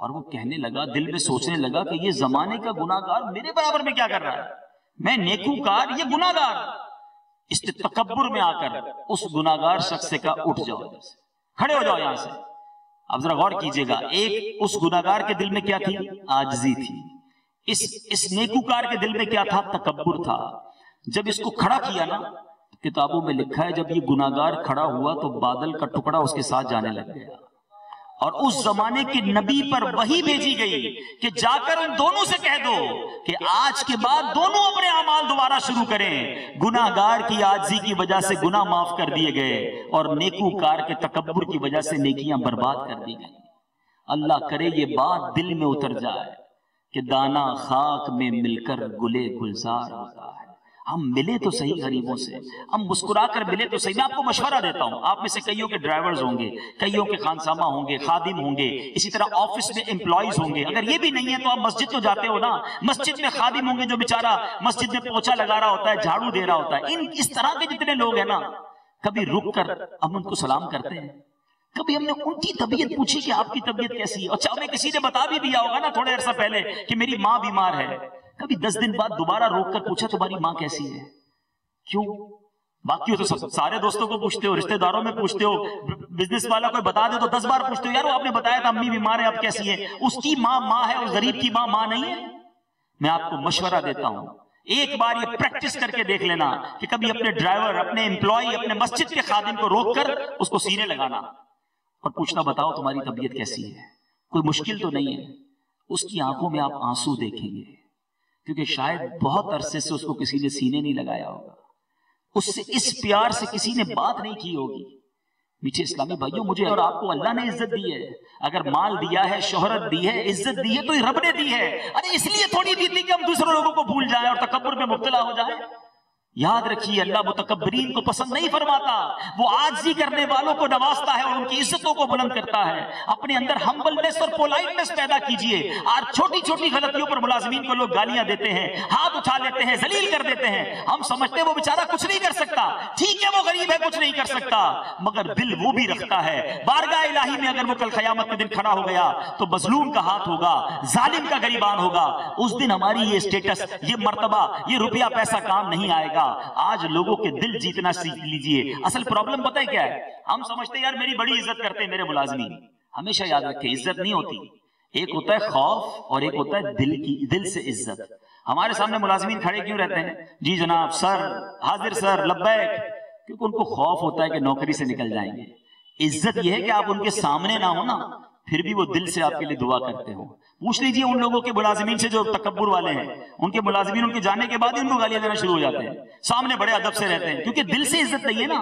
اور وہ کہنے لگا, دل میں سوچنے لگا کہ یہ زمانے کا گناہگار میرے برابر میں کیا کر رہا ہے, میں نیکوکار, یہ گناہگار. اس تکبر میں آ کر اس گناہگار شخص سے کہا اٹھ جاؤ, کھڑے ہو جاؤ یہاں سے. اب ذرا غور کیجئے گا, ایک اس گناہگار کے دل میں کیا تھی, عاجزی تھی. اس نیکوکار کے دل میں کیا تھا, تکبر تھا. جب اس کو کھڑا کیا نا, کتابوں میں لکھا ہے جب یہ گناہگار کھڑا ہوا تو بادل کا ٹکڑا اس کے ساتھ جانے لگ گیا. اور اس زمانے کے نبی پر وحی بھیجی گئی کہ جا کر ان دونوں سے کہہ دو کہ آج کے بعد دونوں اپنے اعمال دوبارہ شروع کریں. گناہگار کی عاجزی کی وجہ سے گناہ معاف کر دیے گئے اور نیکوکار کے تکبر کی وجہ سے نیکیاں برباد کر دی گئی. اللہ کرے یہ بات دل میں اتر جائے کہ دانا خاک میں مل کر گلے گلزار ہوتا ہے. ہم ملے تو صحیح غریبوں سے, ہم مسکرا کر ملے تو صحیح. میں آپ کو مشورہ دیتا ہوں, آپ میں سے کئیوں کے ڈرائیورز ہوں گے, کئیوں کے خانسامہ ہوں گے, خادم ہوں گے, اسی طرح آفس میں امپلائیز ہوں گے. اگر یہ بھی نہیں ہے تو آپ مسجد تو جاتے ہو نا, مسجد میں خادم ہوں گے جو بیچارہ مسجد میں پوچھا لگا رہا ہوتا ہے, جھاڑو دے رہا ہوتا ہے. اس طرح کے جتنے لوگ ہیں نا, کبھی رک کر ہم ان کو سلام کرتے ہیں, کبھی ہم نے ان کی طبیعت پوچھی کہ آپ کی طبیعت کیسی ہے. اچھا ہمیں کسی نے بتا بھی دیا ہوگا نا تھوڑے عرصہ پہلے کہ میری ماں بیمار ہے, کبھی 10 دن بعد دوبارہ روک کر پوچھا تمہاری ماں کیسی ہے. کیوں؟ باقی ہو تو سارے دوستوں کو پوچھتے ہو, رشتہ داروں میں پوچھتے ہو, بزنس والا کوئی بتا دے تو 10 بار پوچھتے ہو, یار وہ آپ نے بتایا تھا امی بیمار ہے اب کیسی ہے. اس کی ماں ہے, اس غریب کی ماں نہیں ہے. میں آپ کو مشورہ دیتا ہوں, ایک بار یہ پریکٹس کر کے دیکھ لینا کہ کبھی اپنے ڈرائیور, اپنے امپلائی, اپنے مسجد کے خادم کو روک کر اس کو سینے لگانا اور پوچھنا بتاؤ تمہاری طبیعت کیسی ہے. کوئی مشکل تو نہیں ہے. اس کی آنکھوں میں آپ آنسو دیکھیں گے کیونکہ شاید بہت عرصے سے اس کو کسی نے سینے نہیں لگایا ہوگا, اس سے اس پیار سے کسی نے بات نہیں کی ہوگی. میٹھے اسلامی بھائیوں, مجھے اور آپ کو اللہ نے عزت دی ہے. اگر مال دیا ہے, شہرت دی ہے, عزت دی ہے تو رب نے دی ہے. ارے اس لیے تھوڑی دی تھی کہ ہم دوسرے لوگوں کو بھول جائیں اور تکبر میں مبتلا ہو جائیں. یاد رکھیے اللہ متکبرین کو پسند نہیں فرماتا, وہ عاجزی کرنے والوں کو نوازتا ہے اور ان کی عزتوں کو بلند کرتا ہے. اپنے اندر ہمبلنس اور پولائٹنس پیدا کیجئے. آج چھوٹی چھوٹی غلطیوں پر ملازمین کو لوگ گالیاں دیتے ہیں, ہاتھ اٹھا لیتے ہیں, ذلیل کر دیتے ہیں. ہم سمجھتے ہیں وہ بیچارہ کچھ نہیں کر سکتا. ٹھیک ہے وہ غریب ہے, کچھ نہیں کر سکتا, مگر دل وہ بھی رکھتا ہے. بارگاہ الہی میں اگر وہ کل قیامت کے دن کھڑا ہو گیا تو مظلوم کا ہاتھ ہوگا, ظالم کا گریبان ہوگا. اس دن ہماری یہ اسٹیٹس, یہ مرتبہ, یہ روپیہ پیسہ کام نہیں آئے گا. آج لوگوں کے دل جیتنا سیکھ لیجئے. اصل پرابلم پتہ ہے کیا ہے, ہم سمجھتے ہیں یار میری بڑی عزت کرتے ہیں میرے ملازمین, ہمیشہ یاد رکھیں عزت نہیں ہوتی، ایک ہوتا ہے خوف اور ایک ہوتا ہے دل سے عزت۔ ہمارے سامنے ملازمین کھڑے کیوں رہتے ہیں؟ جی جناب، سر، حاضر سر، لبیک، کیونکہ ان کو خوف ہوتا ہے کہ نوکری سے نکل جائیں گے۔ عزت یہ ہے کہ آپ ان کے سامنے نہ ہو نا، پھر بھی وہ دل سے آپ کے لیے دعا کرتے ہو۔ پوچھ لیجئے ان لوگوں کے ملازمین سے جو تکبر والے ہیں، ان کے ملازمین ان کے جانے کے بعد ہی ان کو گالیاں دینا شروع ہو جاتے ہیں، سامنے بڑے ادب سے رہتے ہیں، کیونکہ دل سے عزت نہیں ہے نا۔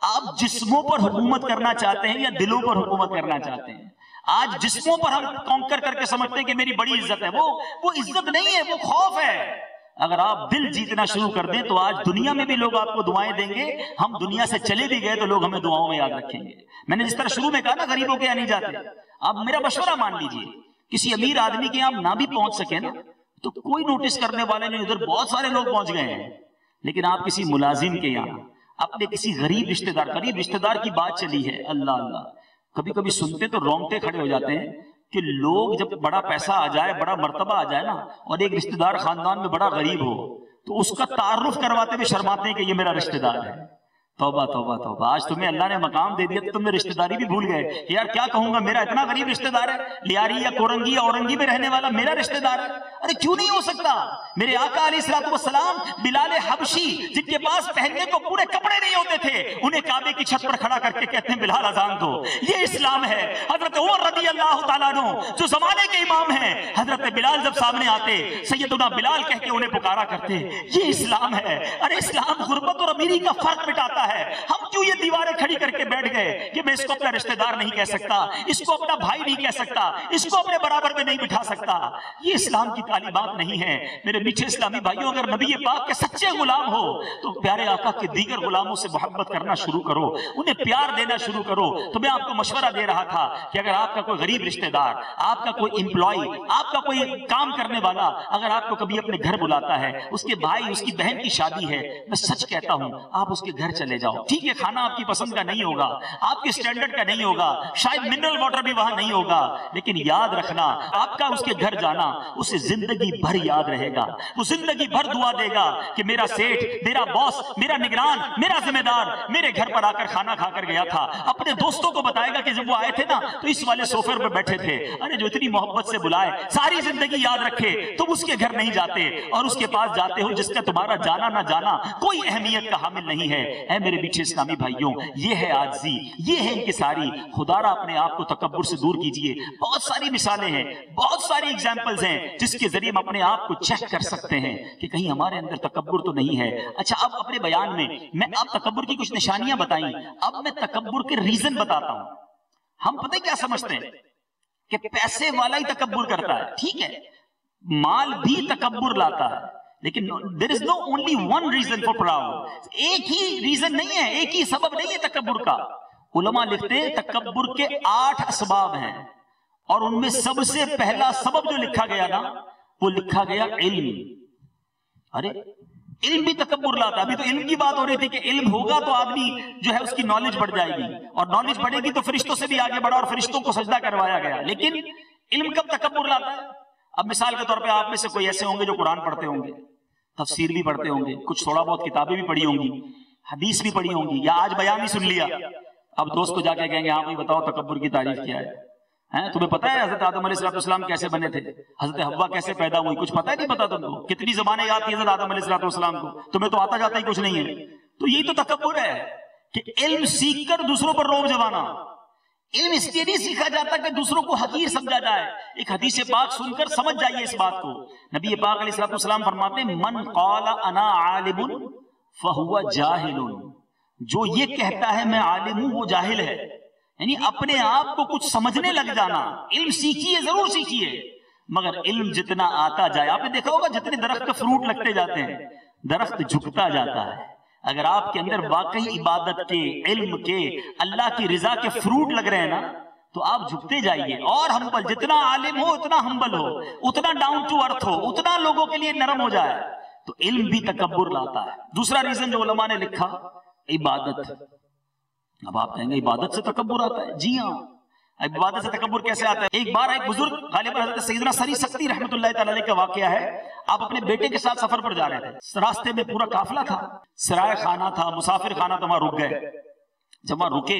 آپ جسموں پر حکومت کرنا چاہتے ہیں یا دلوں پر حکومت کرنا چاہتے ہیں؟ آج جسموں پر ہم کانکر کر کے سمجھتے ہیں کہ میری بڑی عزت ہے، وہ عزت نہیں ہے، وہ خوف ہے۔ اگر آپ دل جیتنا شروع کر دیں تو آج دنیا میں بھی لوگ آپ کو دعائیں دیں گے، ہم دنیا سے چلے بھی گئے تو لوگ ہمیں دعاؤں میں یاد رکھیں گے۔ میں نے جس طرح شروع میں کہا نا غریبوں کے یہاں نہیں جاتے، آپ میرا مشورہ مان لیجئے، کسی امیر آدمی کے یہاں نہ بھی پہنچ سکے نا تو کوئی نوٹس کرنے والے نہیں، ادھر بہت سارے لوگ پہنچ گئے ہیں، لیکن آپ کسی ملازم کے یہاں اپنے کسی غریب رشتہ دار کی بات چلی ہے، اللہ اللہ، کبھی کبھی سنتے تو رونگٹے کھڑے ہو جاتے ہیں کہ لوگ جب بڑا پیسہ آ جائے، بڑا مرتبہ آ جائے نا، اور ایک رشتہ دار خاندان میں بڑا غریب ہو تو اس کا تعارف کرواتے ہوئے شرماتے ہیں کہ یہ میرا رشتہ دار ہے۔ توبہ توبہ توبہ، آج تمہیں اللہ نے مقام دے دیا تو تم نے رشتہ داری بھی بھول گئے کہ یار کیا کہوں گا، میرا اتنا غریب رشتہ دار ہے، لیاری یا کورنگی یا اورنگی میں رہنے والا میرا رشتہ دار ہے۔ ارے کیوں نہیں ہو سکتا؟ میرے آقا علیہ الصلوۃ والسلام بلال حبشی جن کے پاس پہننے کو پورے کپڑے نہیں ہوتے تھے، انہیں کعبے کی چھت پر کھڑا کر کے کہتے ہیں بلال اذان دو، یہ اسلام ہے۔ حضرت عمر رضی اللہ تعالیٰ عنہ جو زمانے کے امام ہیں، حضرت بلال جب سامنے آتے سیدنا بلال کہہ کے انہیں پکارا کرتے، یہ اسلام ہے۔ ارے اسلام غربت اور امیری کا فرق مٹاتا ہے۔ ہم کیوں یہ دیواریں کھڑی کر کے بیٹھ گئے کہ میں اس کو اپنا رشتہ دار نہیں کہہ سکتا، اس کو اپنا بھائی نہیں کہہ سکتا، اس کو اپنے برابر میں نہیں بٹھا سکتا؟ یہ اسلام کی تعلیمات نہیں ہے۔ میرے میٹھے اسلامی بھائیوں، اگر نبی پاک کے سچے غلام ہو تو پیارے آقا کے دیگر غلاموں سے محبت کرنا شروع کرو، انہیں پیار دینا شروع کرو۔ تو میں آپ کو مشورہ دے رہا تھا کہ اگر آپ کا کوئی غریب رشتہ دار، آپ کا کوئی امپلائی، آپ کا کوئی کام کرنے والا اگر آپ کو کبھی اپنے گھر بلاتا ہے، اس کے بھائی اس کی بہن کی شادی ہے، میں سچ کہتا ہوں آپ اس کے گھر چلے جاؤ۔ ٹھیک ہے کھانا آپ کی پسند کا نہیں ہوگا، آپ کے سٹینڈرڈ کا نہیں ہوگا، شاید منرل واٹر بھی وہاں نہیں ہوگا، لیکن یاد رکھنا آپ کا اس کے گھر جانا اسے زندگی بھر یاد رہے گا۔ وہ زندگی بھر دعا دے گا کہ میرا سیٹ، میرا باس، میرا نگران، میرا ذمہ دار میرے گھر پر آ کر کھانا کھا کر گیا تھا۔ اپنے دوستوں کو بتائے گا کہ جب وہ آئے تھے نا تو اس والے سوفے پر بیٹھے تھے، ارے جو اتنی محبت سے بلائے، ساری زندگی یاد رکھے، تم اس کے گھر نہیں جاتے اور اس کے پاس جاتے ہو جس کا تمہارا جانا نہ جانا کوئی اہمیت کا حامل نہیں ہے۔ اے میرے میٹھے اسلامی بھائیوں، یہ ہے عاجزی، یہ ہے انکساری۔ خدا را اپنے آپ کو تکبر سے دور کیجئے۔ بہت ساری مثالیں ہیں، بہت ساری ایگزامپلز ہیں جس کے ذریعے ہم اپنے آپ کو چیک کر سکتے ہیں کہ کہیں ہمارے اندر تکبر تو نہیں ہے۔ اچھا، اب اپنے بیان میں اب تکبر کی کچھ نشانیاں بتائیں، اب میں تکبر کے ریزن بتاتا ہوں۔ ہم پتہ کیا سمجھتے ہیں کہ پیسے والا ہی تکبر کرتا ہے، ٹھیک ہے، مال بھی تکبر لاتا ہے، لیکن there is no only one reason for proud۔ ایک ہی ریزن نہیں ہے، ایک ہی سبب نہیں ہے تکبر کا۔ علماء لکھتے ہیں تکبر کے 8 اسباب ہیں، اور ان میں سب سے پہلا سبب جو لکھا گیا نا وہ لکھا گیا علم۔ ارے علم بھی تکبر لاتا۔ ابھی تو علم کی بات ہو رہی تھی کہ علم ہوگا تو آدمی جو ہے اس کی نالج بڑھ جائے گی، اور نالج بڑھے گی تو فرشتوں سے بھی آگے بڑھا اور فرشتوں کو سجدہ کروایا گیا، لیکن علم کب تکبر لاتا ہے؟ اب مثال کے طور پہ آپ میں سے کوئی ایسے ہوں گے جو قرآن پڑھتے ہوں گے، تفسیر بھی پڑھتے ہوں گے، کچھ تھوڑا بہت کتابیں بھی پڑھی ہوں گی، حدیث بھی پڑھی ہوں گی، یا آج بیان ہی سن لیا، اب دوست کو جا کے کہیں گے ہاں بھائی بتاؤ تکبر کی تعریف کیا ہے؟ تمہیں پتہ ہے حضرت آدم علیہ السلام کیسے بنے تھے، حضرت حوا کیسے پیدا ہوئی؟ کچھ پتہ ہی نہیں پتا تم کو؟ کتنی زبانیں یاد تھی حضرت آدم علیہ السلام کو، تمہیں تو آتا جاتا ہی کچھ نہیں ہے۔ تو یہی تو تکبر ہے کہ علم سیکھ کر دوسروں پر روب جمانا۔ علم اس لیے نہیں سیکھا جاتا کہ دوسروں کو حقیر سمجھا جائے۔ ایک حدیث پاک سن کر سمجھ جائیے اس بات کو۔ نبی پاک علیہ السلام فرماتے ہیں من قال انا عالم فہو جاہل، جو یہ کہتا ہے میں عالم ہوں وہ جاہل ہے، یعنی اپنے آپ کو کچھ سمجھنے لگ جانا۔ علم سیکھیے، ضرور سیکھیے، مگر علم جتنا آتا جائے، آپ نے دیکھا ہوگا جتنے درخت کے فروٹ لگتے جاتے ہیں درخت جھکتا جاتا ہے۔ اگر آپ کے اندر واقعی عبادت کے، علم کے، اللہ کی رضا کے فروٹ لگ رہے ہیں نا تو آپ جھکتے جائیے اور ہمبل، جتنا عالم ہو اتنا ہمبل ہو، اتنا ڈاؤن ٹو ارتھ ہو، اتنا لوگوں کے لیے نرم ہو جائے، تو علم بھی تکبر لاتا ہے۔ دوسرا ریزن جو علماء نے لکھا، عبادت۔ اب آپ کہیں گے عبادت سے تکبر آتا ہے؟ جی ہاں، عبادت سے تکبر کیسے آتا ہے؟ ایک بار ایک بزرگ، غالباً حضرت سیدنا سری سکتی رحمۃ اللہ تعالی علیہ کا واقعہ ہے، آپ اپنے بیٹے کے ساتھ سفر پر جا رہے تھے، راستے میں پورا قافلہ تھا، سرائے خانہ تھا، مسافر خانہ تھا، وہاں رک گئے۔ جب وہاں رکے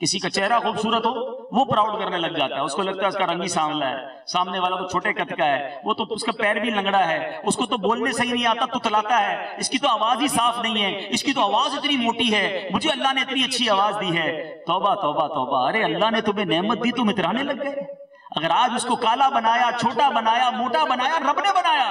کسی کا چہرہ خوبصورت ہو وہ پراؤڈ کرنے لگ جاتا ہے، اس کو لگتا ہے اس کا رنگ ہی سانولا ہے، سامنے والا تو چھوٹے قد کا ہے، وہ تو اس کا پیر بھی لنگڑا ہے، اس کو تو بولنے صحیح نہیں آتا، تو تلاتا ہے، اس کی تو آواز ہی صاف نہیں ہے، اس کی تو آواز اتنی موٹی ہے، مجھے اللہ نے اتنی اچھی آواز دی ہے۔ توبہ توبہ توبہ، ارے اللہ نے تمہیں نعمت دی، تم اترانے لگ گئے۔ اگر آج اس کو کالا بنایا، چھوٹا بنایا، موٹا بنایا رب نے بنایا،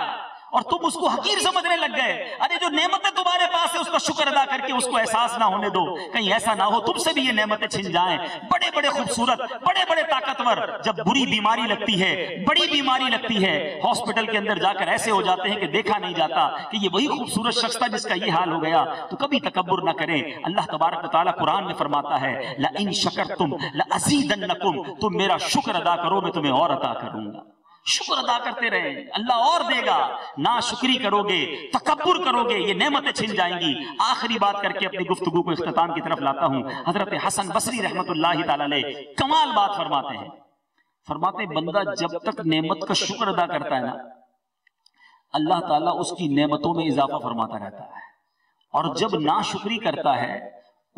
اور تم اس کو حقیر سمجھنے لگ گئے، ارے جو نعمتیں تمہارے پاس ہے اس کا شکر ادا کر کے اس کو احساس نہ ہونے دو، کہیں ایسا نہ ہو تم سے بھی یہ نعمتیں چھن جائیں۔ بڑے بڑے خوبصورت، بڑے بڑے طاقتور، جب بری بیماری لگتی ہے، بڑی بیماری لگتی ہے، ہاسپٹل کے اندر جا کر ایسے ہو جاتے ہیں کہ دیکھا نہیں جاتا کہ یہ وہی خوبصورت شخص تھا جس کا یہ حال ہو گیا، تو کبھی تکبر نہ کریں۔ اللہ تبارک و تعالیٰ قرآن میں فرماتا ہے لَإِن شَكَرْتُمْ لَأَزِيدَنَّكُمْ، تم میرا شکر ادا کرو میں تمہیں اور عطا کروں گا۔ شکر ادا کرتے رہیں، اللہ اور دے گا۔ ناشکری کرو گے، تکبر کرو گے، یہ نعمتیں چھن جائیں گی۔ آخری بات کر کے اپنی گفتگو کو اختتام کی طرف لاتا ہوں۔ حضرت حسن بصری رحمت اللہ تعالی علیہ کمال بات فرماتے ہیں، فرماتے ہیں بندہ جب تک نعمت کا شکر ادا کرتا ہے نا، اللہ تعالیٰ اس کی نعمتوں میں اضافہ فرماتا رہتا ہے، اور جب ناشکری کرتا ہے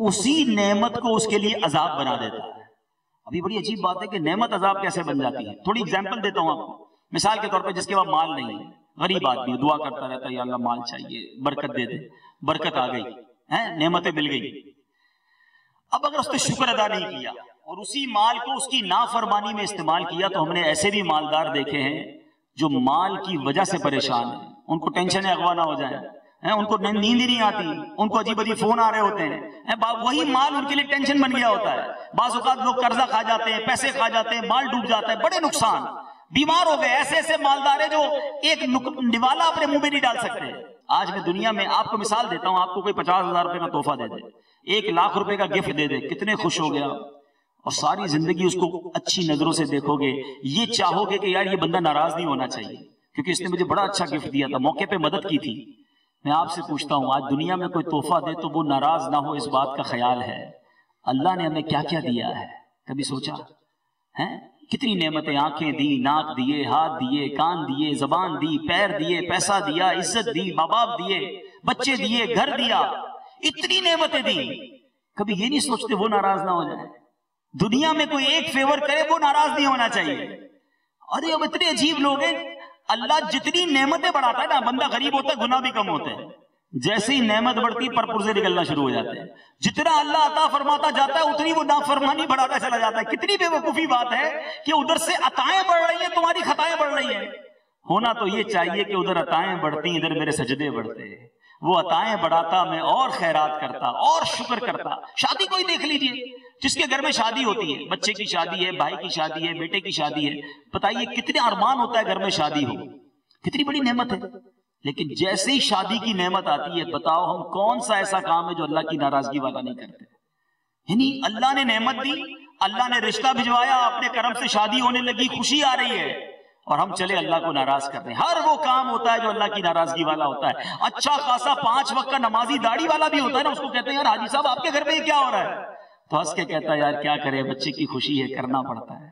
اسی نعمت کو اس کے لیے عذاب بنا دیتا ہے۔ ابھی بڑی عجیب بات ہے کہ نعمت عذاب کیسے بن جاتی ہے۔ تھوڑی اگزامپل دیتا ہوں آپ کو۔ مثال کے طور پہ جس کے پاس مال نہیں ہے، غریب آدمی دعا کرتا رہتا ہے یا اللہ مال چاہیے، برکت دے دے، برکت آ گئی، نعمتیں مل گئی۔ اب اگر اس نے شکر ادا نہیں کیا اور اسی مال کو اس کی نافرمانی میں استعمال کیا، تو ہم نے ایسے بھی مالدار دیکھے ہیں جو مال کی وجہ سے پریشان ہیں، ان کو ٹینشن اغوا نہ ہو جائے، ان کو نیند ہی نہیں آتی، ان کو عجیب عجیب فون آ رہے ہوتے ہیں، وہی مال ان کے لیے ٹینشن بن گیا ہوتا ہے۔ بعض اوقات لوگ قرضہ کھا جاتے ہیں، پیسے کھا جاتے ہیں، مال ڈوب جاتا ہے، بڑے نقصان، بیمار ہو گئے۔ ایسے ایسے مالدار ہیں جو ایک نوالا اپنے منہ میں نہیں ڈال سکتے۔ آج میں دنیا میں آپ کو مثال دیتا ہوں، آپ کو کوئی 50,000 روپے کا تحفہ دے دے، 1,00,000 روپے کا گفٹ دے دے، کتنے خوش ہو گیا، اور ساری زندگی اس کو اچھی نظروں سے دیکھو گے، یہ چاہو گے کہ یار یہ بندہ ناراض نہیں ہونا چاہیے کیونکہ اس نے مجھے بڑا اچھا گفٹ دیا تھا، موقع پہ مدد کی تھی۔ میں آپ سے پوچھتا ہوں آج دنیا میں کوئی تحفہ دے تو وہ ناراض نہ ہو، اس بات کا خیال ہے اللہ نے ہمیں کیا کیا دیا ہے؟ کبھی سوچا ہے؟ کتنی نعمتیں، آنکھیں دی، ناک دیے، ہاتھ دیے، کان دیے، زبان دی، پیر دیے، پیسہ دیا، عزت دی، ماں باپ دیے، بچے دیے، گھر دیا، اتنی نعمتیں دی، کبھی یہ نہیں سوچتے وہ ناراض نہ ہو جائے؟ دنیا میں کوئی ایک فیور کرے وہ ناراض نہیں ہونا چاہیے۔ ارے اب اتنے عجیب لوگ ہیں، اللہ جتنی نعمتیں بڑھاتا ہے نا، بندہ غریب ہوتا ہے گناہ بھی کم ہوتے ہیں، جیسے ہی نعمت بڑھتی پرپرزے نکلنا شروع ہو جاتے ہیں۔ جتنا اللہ عطا فرماتا جاتا ہے اتنی وہ نافرمانی بڑھاتا چلا جاتا ہے۔ کتنی بے وقوفی بات ہے کہ ادھر سے عطائیں بڑھ رہی ہیں، تمہاری خطائیں بڑھ رہی ہیں۔ ہونا تو یہ چاہیے کہ ادھر عطائیں بڑھتی، ادھر میرے سجدے بڑھتے، وہ عطائیں بڑھاتا، میں اور خیرات کرتا اور شکر کرتا۔ شادی کوئی دیکھ لیجئے، جس کے گھر میں شادی ہوتی ہے، بچے کی شادی ہے، بھائی کی شادی ہے، بیٹے کی شادی ہے، بتائیے کتنے ارمان ہوتا ہے گھر میں شادی ہو، کتنی بڑی نعمت ہے۔ لیکن جیسے ہی شادی کی نعمت آتی ہے، بتاؤ ہم کون سا ایسا کام ہے جو اللہ کی ناراضگی والا نہیں کرتے؟ یعنی اللہ نے نعمت دی، اللہ نے رشتہ بھجوایا، اپنے کرم سے شادی ہونے لگی، خوشی آ رہی ہے، اور ہم چلے اللہ کو ناراض کر رہے ہیں۔ ہر وہ کام ہوتا ہے جو اللہ کی ناراضگی والا ہوتا ہے۔ اچھا خاصا 5 وقت کا نمازی داڑھی والا بھی ہوتا ہے نا، اس کو کہتے ہیں یار حاجی صاحب آپ کے گھر میں یہ کیا ہو رہا ہے؟ تو ہنس کے کہتا ہے یار کیا کرے، بچے کی خوشی ہے، کرنا پڑتا ہے۔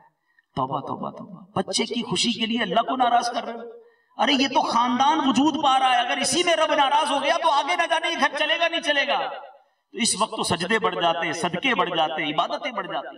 توبہ توبہ توبہ، بچے کی خوشی کے لیے اللہ کو ناراض کر رہے ہو؟ ارے یہ تو خاندان وجود پا رہا ہے، اگر اسی میں رب ناراض ہو گیا تو آگے نہ جانے یہ گھر چلے گا نہیں چلے گا۔ تو اس وقت تو سجدے بڑھ جاتے، صدقے بڑھ جاتے، عبادتیں بڑھ جاتی۔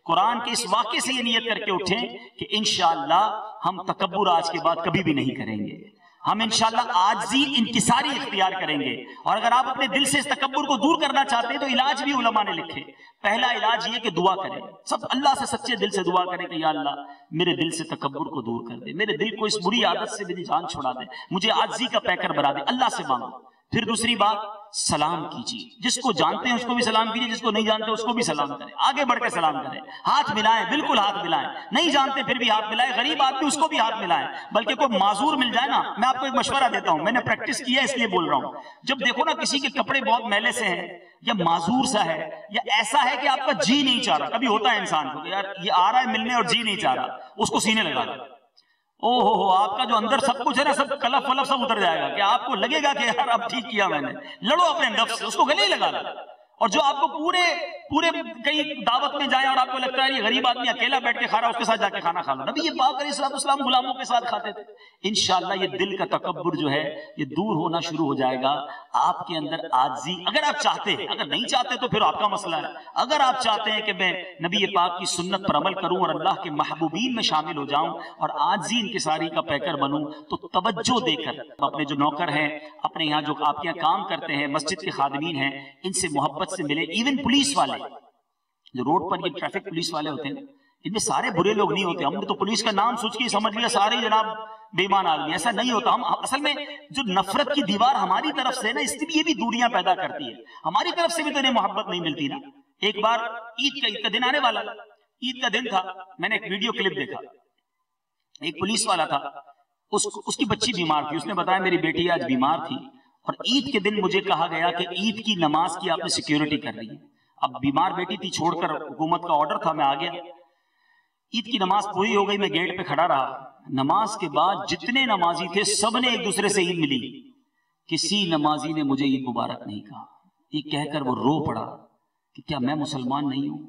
قرآن کے اس واقعے سے یہ نیت کر کے اٹھیں کہ انشاءاللہ ہم تکبر آج کے بعد کبھی بھی نہیں کریں گے، ہم انشاءاللہ عاجزی انکساری اختیار کریں گے۔ اور اگر آپ اپنے دل سے اس تکبر کو دور کرنا چاہتے ہیں تو علاج بھی علماء نے لکھے۔ پہلا علاج یہ کہ دعا کریں، سب اللہ سے سچے دل سے دعا کریں کہ یا اللہ میرے دل سے تکبر کو دور کر دے، میرے دل کو اس بری عادت سے میری جان چھڑا دے، مجھے عاجزی کا پیکر بنا دے، اللہ سے مانگو۔ پھر دوسری بات، سلام کیجیے، جس کو جانتے ہیں اس کو بھی سلام کیجیے، جس کو نہیں جانتے اس کو بھی سلام کریں، آگے بڑھ کے سلام کریں، ہاتھ ملائیں، بالکل ہاتھ ملائیں، نہیں جانتے پھر بھی ہاتھ ملائیں، غریب آدمی اس کو بھی ہاتھ ملائیں، بلکہ کوئی معذور مل جائے نا، میں آپ کو ایک مشورہ دیتا ہوں، میں نے پریکٹس کیا ہے اس لیے بول رہا ہوں، جب دیکھو نا کسی کے کپڑے بہت میلے سے ہیں یا معذور سا ہے یا ایسا ہے کہ آپ کا جی نہیں چاہ رہا، کبھی ہوتا ہے انسان کو یار یہ آ رہا ہے ملنے اور جی نہیں چاہ رہا، اس کو سینے لگا دو، او ہو آپ کا جو اندر سب کچھ ہے نا، سب کلف ولف سب اتر جائے گا، کہ آپ کو لگے گا کہ یار اب ٹھیک کیا میں نے، لڑو اپنے نفس سے، اس کو گلے ہی لگا دو اور جو آپ کو پورے کئی دعوت میں جائیں اور آپ کو لگتا ہے یہ غریب آدمی اکیلا بیٹھ کے کھا رہا ہے، اس کے ساتھ جا کے کھانا کھا لو. نبی پاک علیہ الصلوۃ والسلام غلاموں کے ساتھ کھاتے تھے. انشاءاللہ یہ دل کا تکبر جو ہے یہ دور ہونا شروع ہو جائے گا. آپ کے اندر عاجزی، اگر آپ چاہتے ہیں، اگر نہیں چاہتے تو پھر آپ کا مسئلہ ہے. اگر آپ چاہتے ہیں کہ میں نبی پاک کی سنت پر عمل کروں اور اللہ کے محبوبین میں شامل ہو جاؤں اور عاجزی انکساری کا پیکر بنوں، تو توجہ دے کر اپنے جو نوکر ہیں، اپنے یہاں جو آپ کے یہاں کام کرتے ہیں، مسجد کے خادمین ہیں، ان سے محبت سے ملے. ایون پولیس والے جو روڈ پر یہ ٹریفک پولیس والے ہوتے ہیں، ان میں سارے برے لوگ نہیں ہوتے. ہم نے تو پولیس کا نام سوچ کے سمجھ لیا سارے جناب بے ایمان آدمی. ایسا نہیں ہوتا. ہم اصل میں جو نفرت کی دیوار ہماری طرف سے نا، اس لیے یہ بھی دوریاں پیدا کرتی ہے. ہماری طرف سے بھی تو انہیں محبت نہیں ملتی نا. ایک بار عید کا دن آنے والا، عید کا دن تھا، میں نے ایک ویڈیو کلپ دیکھا. ایک پولیس والا تھا، اس کی بچی بیمار تھی. اس نے بتایا میری بیٹی آج بیمار تھی اور عید کے دن مجھے کہا گیا کہ عید کی نماز کی آپ نے سیکیورٹی کر لی ہے. اب بیمار بیٹی تھی، چھوڑ کر، حکومت کا آرڈر تھا، میں آ گیا. عید کی نماز پوری ہو گئی، میں گیٹ پہ کھڑا رہا. نماز کے بعد جتنے نمازی تھے سب نے ایک دوسرے سے عید ملی. کسی نمازی نے مجھے عید مبارک نہیں کہا. یہ کہہ کر وہ رو پڑا کہ کیا میں مسلمان نہیں ہوں؟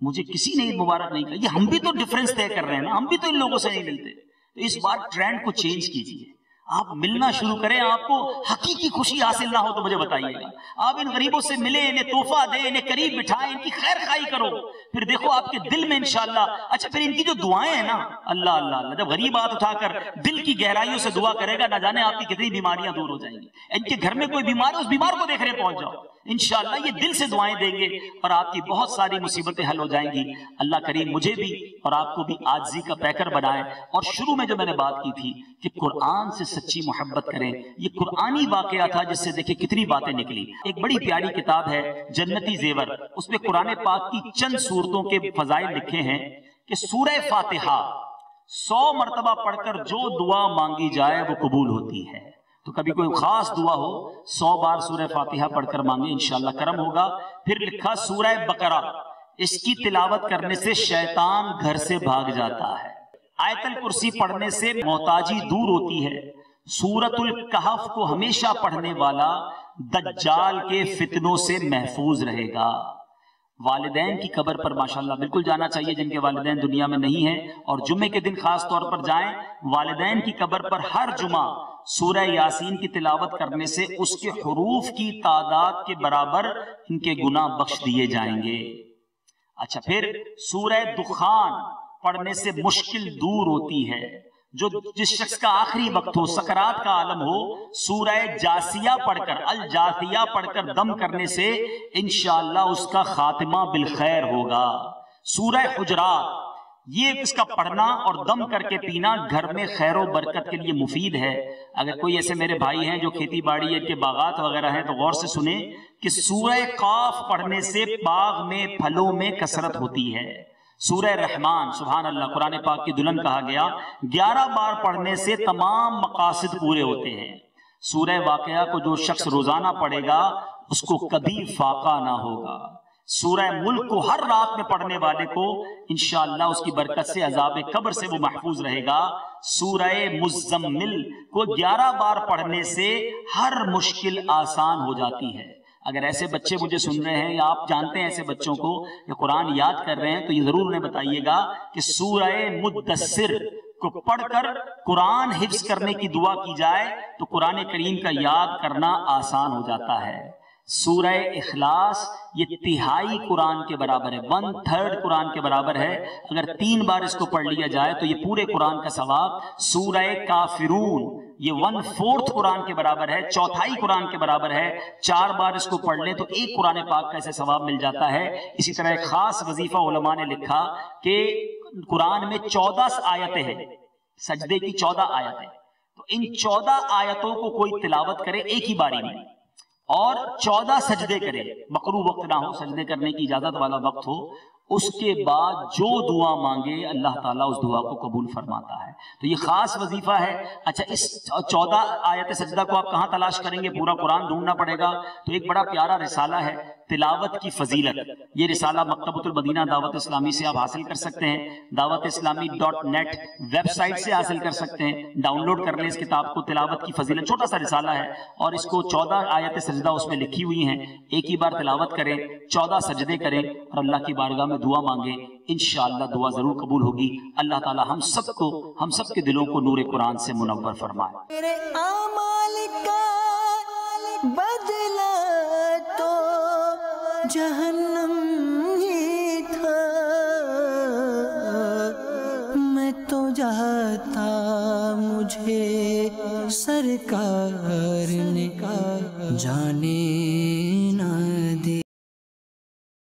مجھے کسی نے عید مبارک نہیں کہا. یہ ہم بھی تو ڈفرنس طے کر رہے ہیں نا، ہم بھی تو ان لوگوں سے نہیں ملتے. تو اس بار ٹرینڈ کو چینج کیجیے. آپ ملنا شروع کریں. آپ کو حقیقی خوشی حاصل نہ ہو تو مجھے بتائیے گا. آپ ان غریبوں سے ملیں، انہیں تحفہ دیں، انہیں قریب بٹھائیں، ان کی خیر خواہی کرو. پھر دیکھو آپ کے دل میں انشاءاللہ. اچھا پھر ان کی جو دعائیں ہیں نا، اللہ اللہ اللہ، جب غریب ہاتھ اٹھا کر دل کی گہرائیوں سے دعا کرے گا، نہ جانے آپ کی کتنی بیماریاں دور ہو جائیں گی. ان کے گھر میں کوئی بیمار ہے، اس بیمار کو دیکھنے پہنچ جاؤ. انشاءاللہ یہ دل سے دعائیں دیں گے اور آپ کی بہت ساری مصیبتیں حل ہو جائیں گی. اللہ کریم مجھے بھی اور آپ کو بھی عاجزی کا پیکر بنائے. اور شروع میں جو میں نے بات کی تھی کہ قرآن سے سچی محبت کریں، یہ قرآنی واقعہ تھا جس سے دیکھیں کتنی باتیں نکلی. ایک بڑی پیاری کتاب ہے جنتی زیور، اس میں قرآن پاک کی چند سورتوں کے فضائل لکھے ہیں کہ سورہ فاتحہ 100 مرتبہ پڑھ کر جو دعا مانگی جائے وہ قبول ہوتی ہے. تو کبھی کوئی خاص دعا ہو 100 بار سورہ فاتحہ پڑھ کر مانگے، انشاءاللہ کرم ہوگا. پھر لکھا سورہ بقرہ، اس کی تلاوت کرنے سے شیطان گھر سے بھاگ جاتا ہے. آیت الکرسی پڑھنے سے محتاجی دور ہوتی ہے. سورۃ الکہف کو ہمیشہ پڑھنے والا دجال کے فتنوں سے محفوظ رہے گا. والدین کی قبر پر ماشاءاللہ بالکل جانا چاہیے جن کے والدین دنیا میں نہیں ہیں، اور جمعے کے دن خاص طور پر جائیں. والدین کی قبر پر ہر جمعہ سورہ یاسین کی تلاوت کرنے سے اس کے حروف کی تعداد کے برابر ان کے گناہ بخش دیے جائیں گے. اچھا پھر سورہ دخان پڑھنے سے مشکل دور ہوتی ہے. جس شخص کا آخری وقت ہو، سکرات کا عالم ہو، سورہ جاسیہ پڑھ کر، الجاسیہ پڑھ کر دم کرنے سے انشاءاللہ اس کا خاتمہ بالخیر ہوگا. سورہ حجرات، یہ اس کا پڑھنا اور دم کر کے پینا گھر میں خیر و برکت کے لیے مفید ہے. اگر کوئی ایسے میرے بھائی ہیں جو کھیتی باڑی ہے، کے باغات وغیرہ ہیں، تو غور سے سنیں کہ سورہ قاف پڑھنے سے باغ میں پھلوں میں کثرت ہوتی ہے. سورہ رحمان، سبحان اللہ، قرآن پاک کی دلہن کہا گیا، 11 بار پڑھنے سے تمام مقاصد پورے ہوتے ہیں. سورہ واقعہ کو جو شخص روزانہ پڑھے گا اس کو کبھی فاقہ نہ ہوگا. سورہ ملک کو ہر رات میں پڑھنے والے کو انشاءاللہ اس کی برکت سے عذاب قبر سے وہ محفوظ رہے گا. سورہ مزمل کو 11 بار پڑھنے سے ہر مشکل آسان ہو جاتی ہے. اگر ایسے بچے مجھے سن رہے ہیں یا آپ جانتے ہیں ایسے بچوں کو یا قرآن یاد کر رہے ہیں تو یہ ضرور انہیں بتائیے گا کہ سورہ مدثر کو پڑھ کر قرآن حفظ کرنے کی دعا کی جائے تو قرآن کریم کا یاد کرنا آسان ہو جاتا ہے. سورہ اخلاص یہ تہائی قرآن کے برابر ہے، 1/3 قرآن کے برابر ہے. اگر 3 بار اس کو پڑھ لیا جائے تو یہ پورے قرآن کا ثواب. سورہ کافرون یہ 1/4 قرآن کے برابر ہے، 1/4 قرآن کے برابر ہے. 4 بار اس کو پڑھ لیں تو 1 قرآن پاک کا ایسے ثواب مل جاتا ہے. اسی طرح ایک خاص وظیفہ علماء نے لکھا کہ قرآن میں 14 آیتیں ہیں، سجدے کی 14 آیتیں. تو ان 14 آیتوں کو کوئی تلاوت کرے ایک ہی باری میں اور 14 سجدے کرے، مقروء وقت نہ ہو، سجدے کرنے کی اجازت والا وقت ہو، اس کے بعد جو دعا مانگے اللہ تعالیٰ اس دعا کو قبول فرماتا ہے. تو یہ خاص وظیفہ ہے. اچھا اس 14 آیت سجدہ کو آپ کہاں تلاش کریں گے؟ پورا قرآن ڈھونڈنا پڑے گا. تو ایک بڑا پیارا رسالہ ہے تلاوت کی فضیلت. یہ رسالہ مکتبۃ المدینہ دعوت اسلامی سے آپ حاصل کر سکتے ہیں. دعوت اسلامی .net ویب سائٹ سے حاصل کر سکتے ہیں. ڈاؤن لوڈ کر لیں اس کتاب کو. تلاوت کی فضیلت چھوٹا سا رسالہ ہے اور اس کو 14 آیت سجدہ اس میں لکھی ہوئی ہیں. ایک ہی بار تلاوت کریں, 14 سجدے کریں اور اللہ کی بارگاہ میں دعا مانگیں. انشاءاللہ دعا ضرور قبول ہوگی. اللہ تعالی ہم سب کے دلوں کو نور قرآن سے منور فرمائے. میرے اعمال کا بدلہ تو جہنم ہی تھا. میں تو جاتا مجھے سرکار نے جانے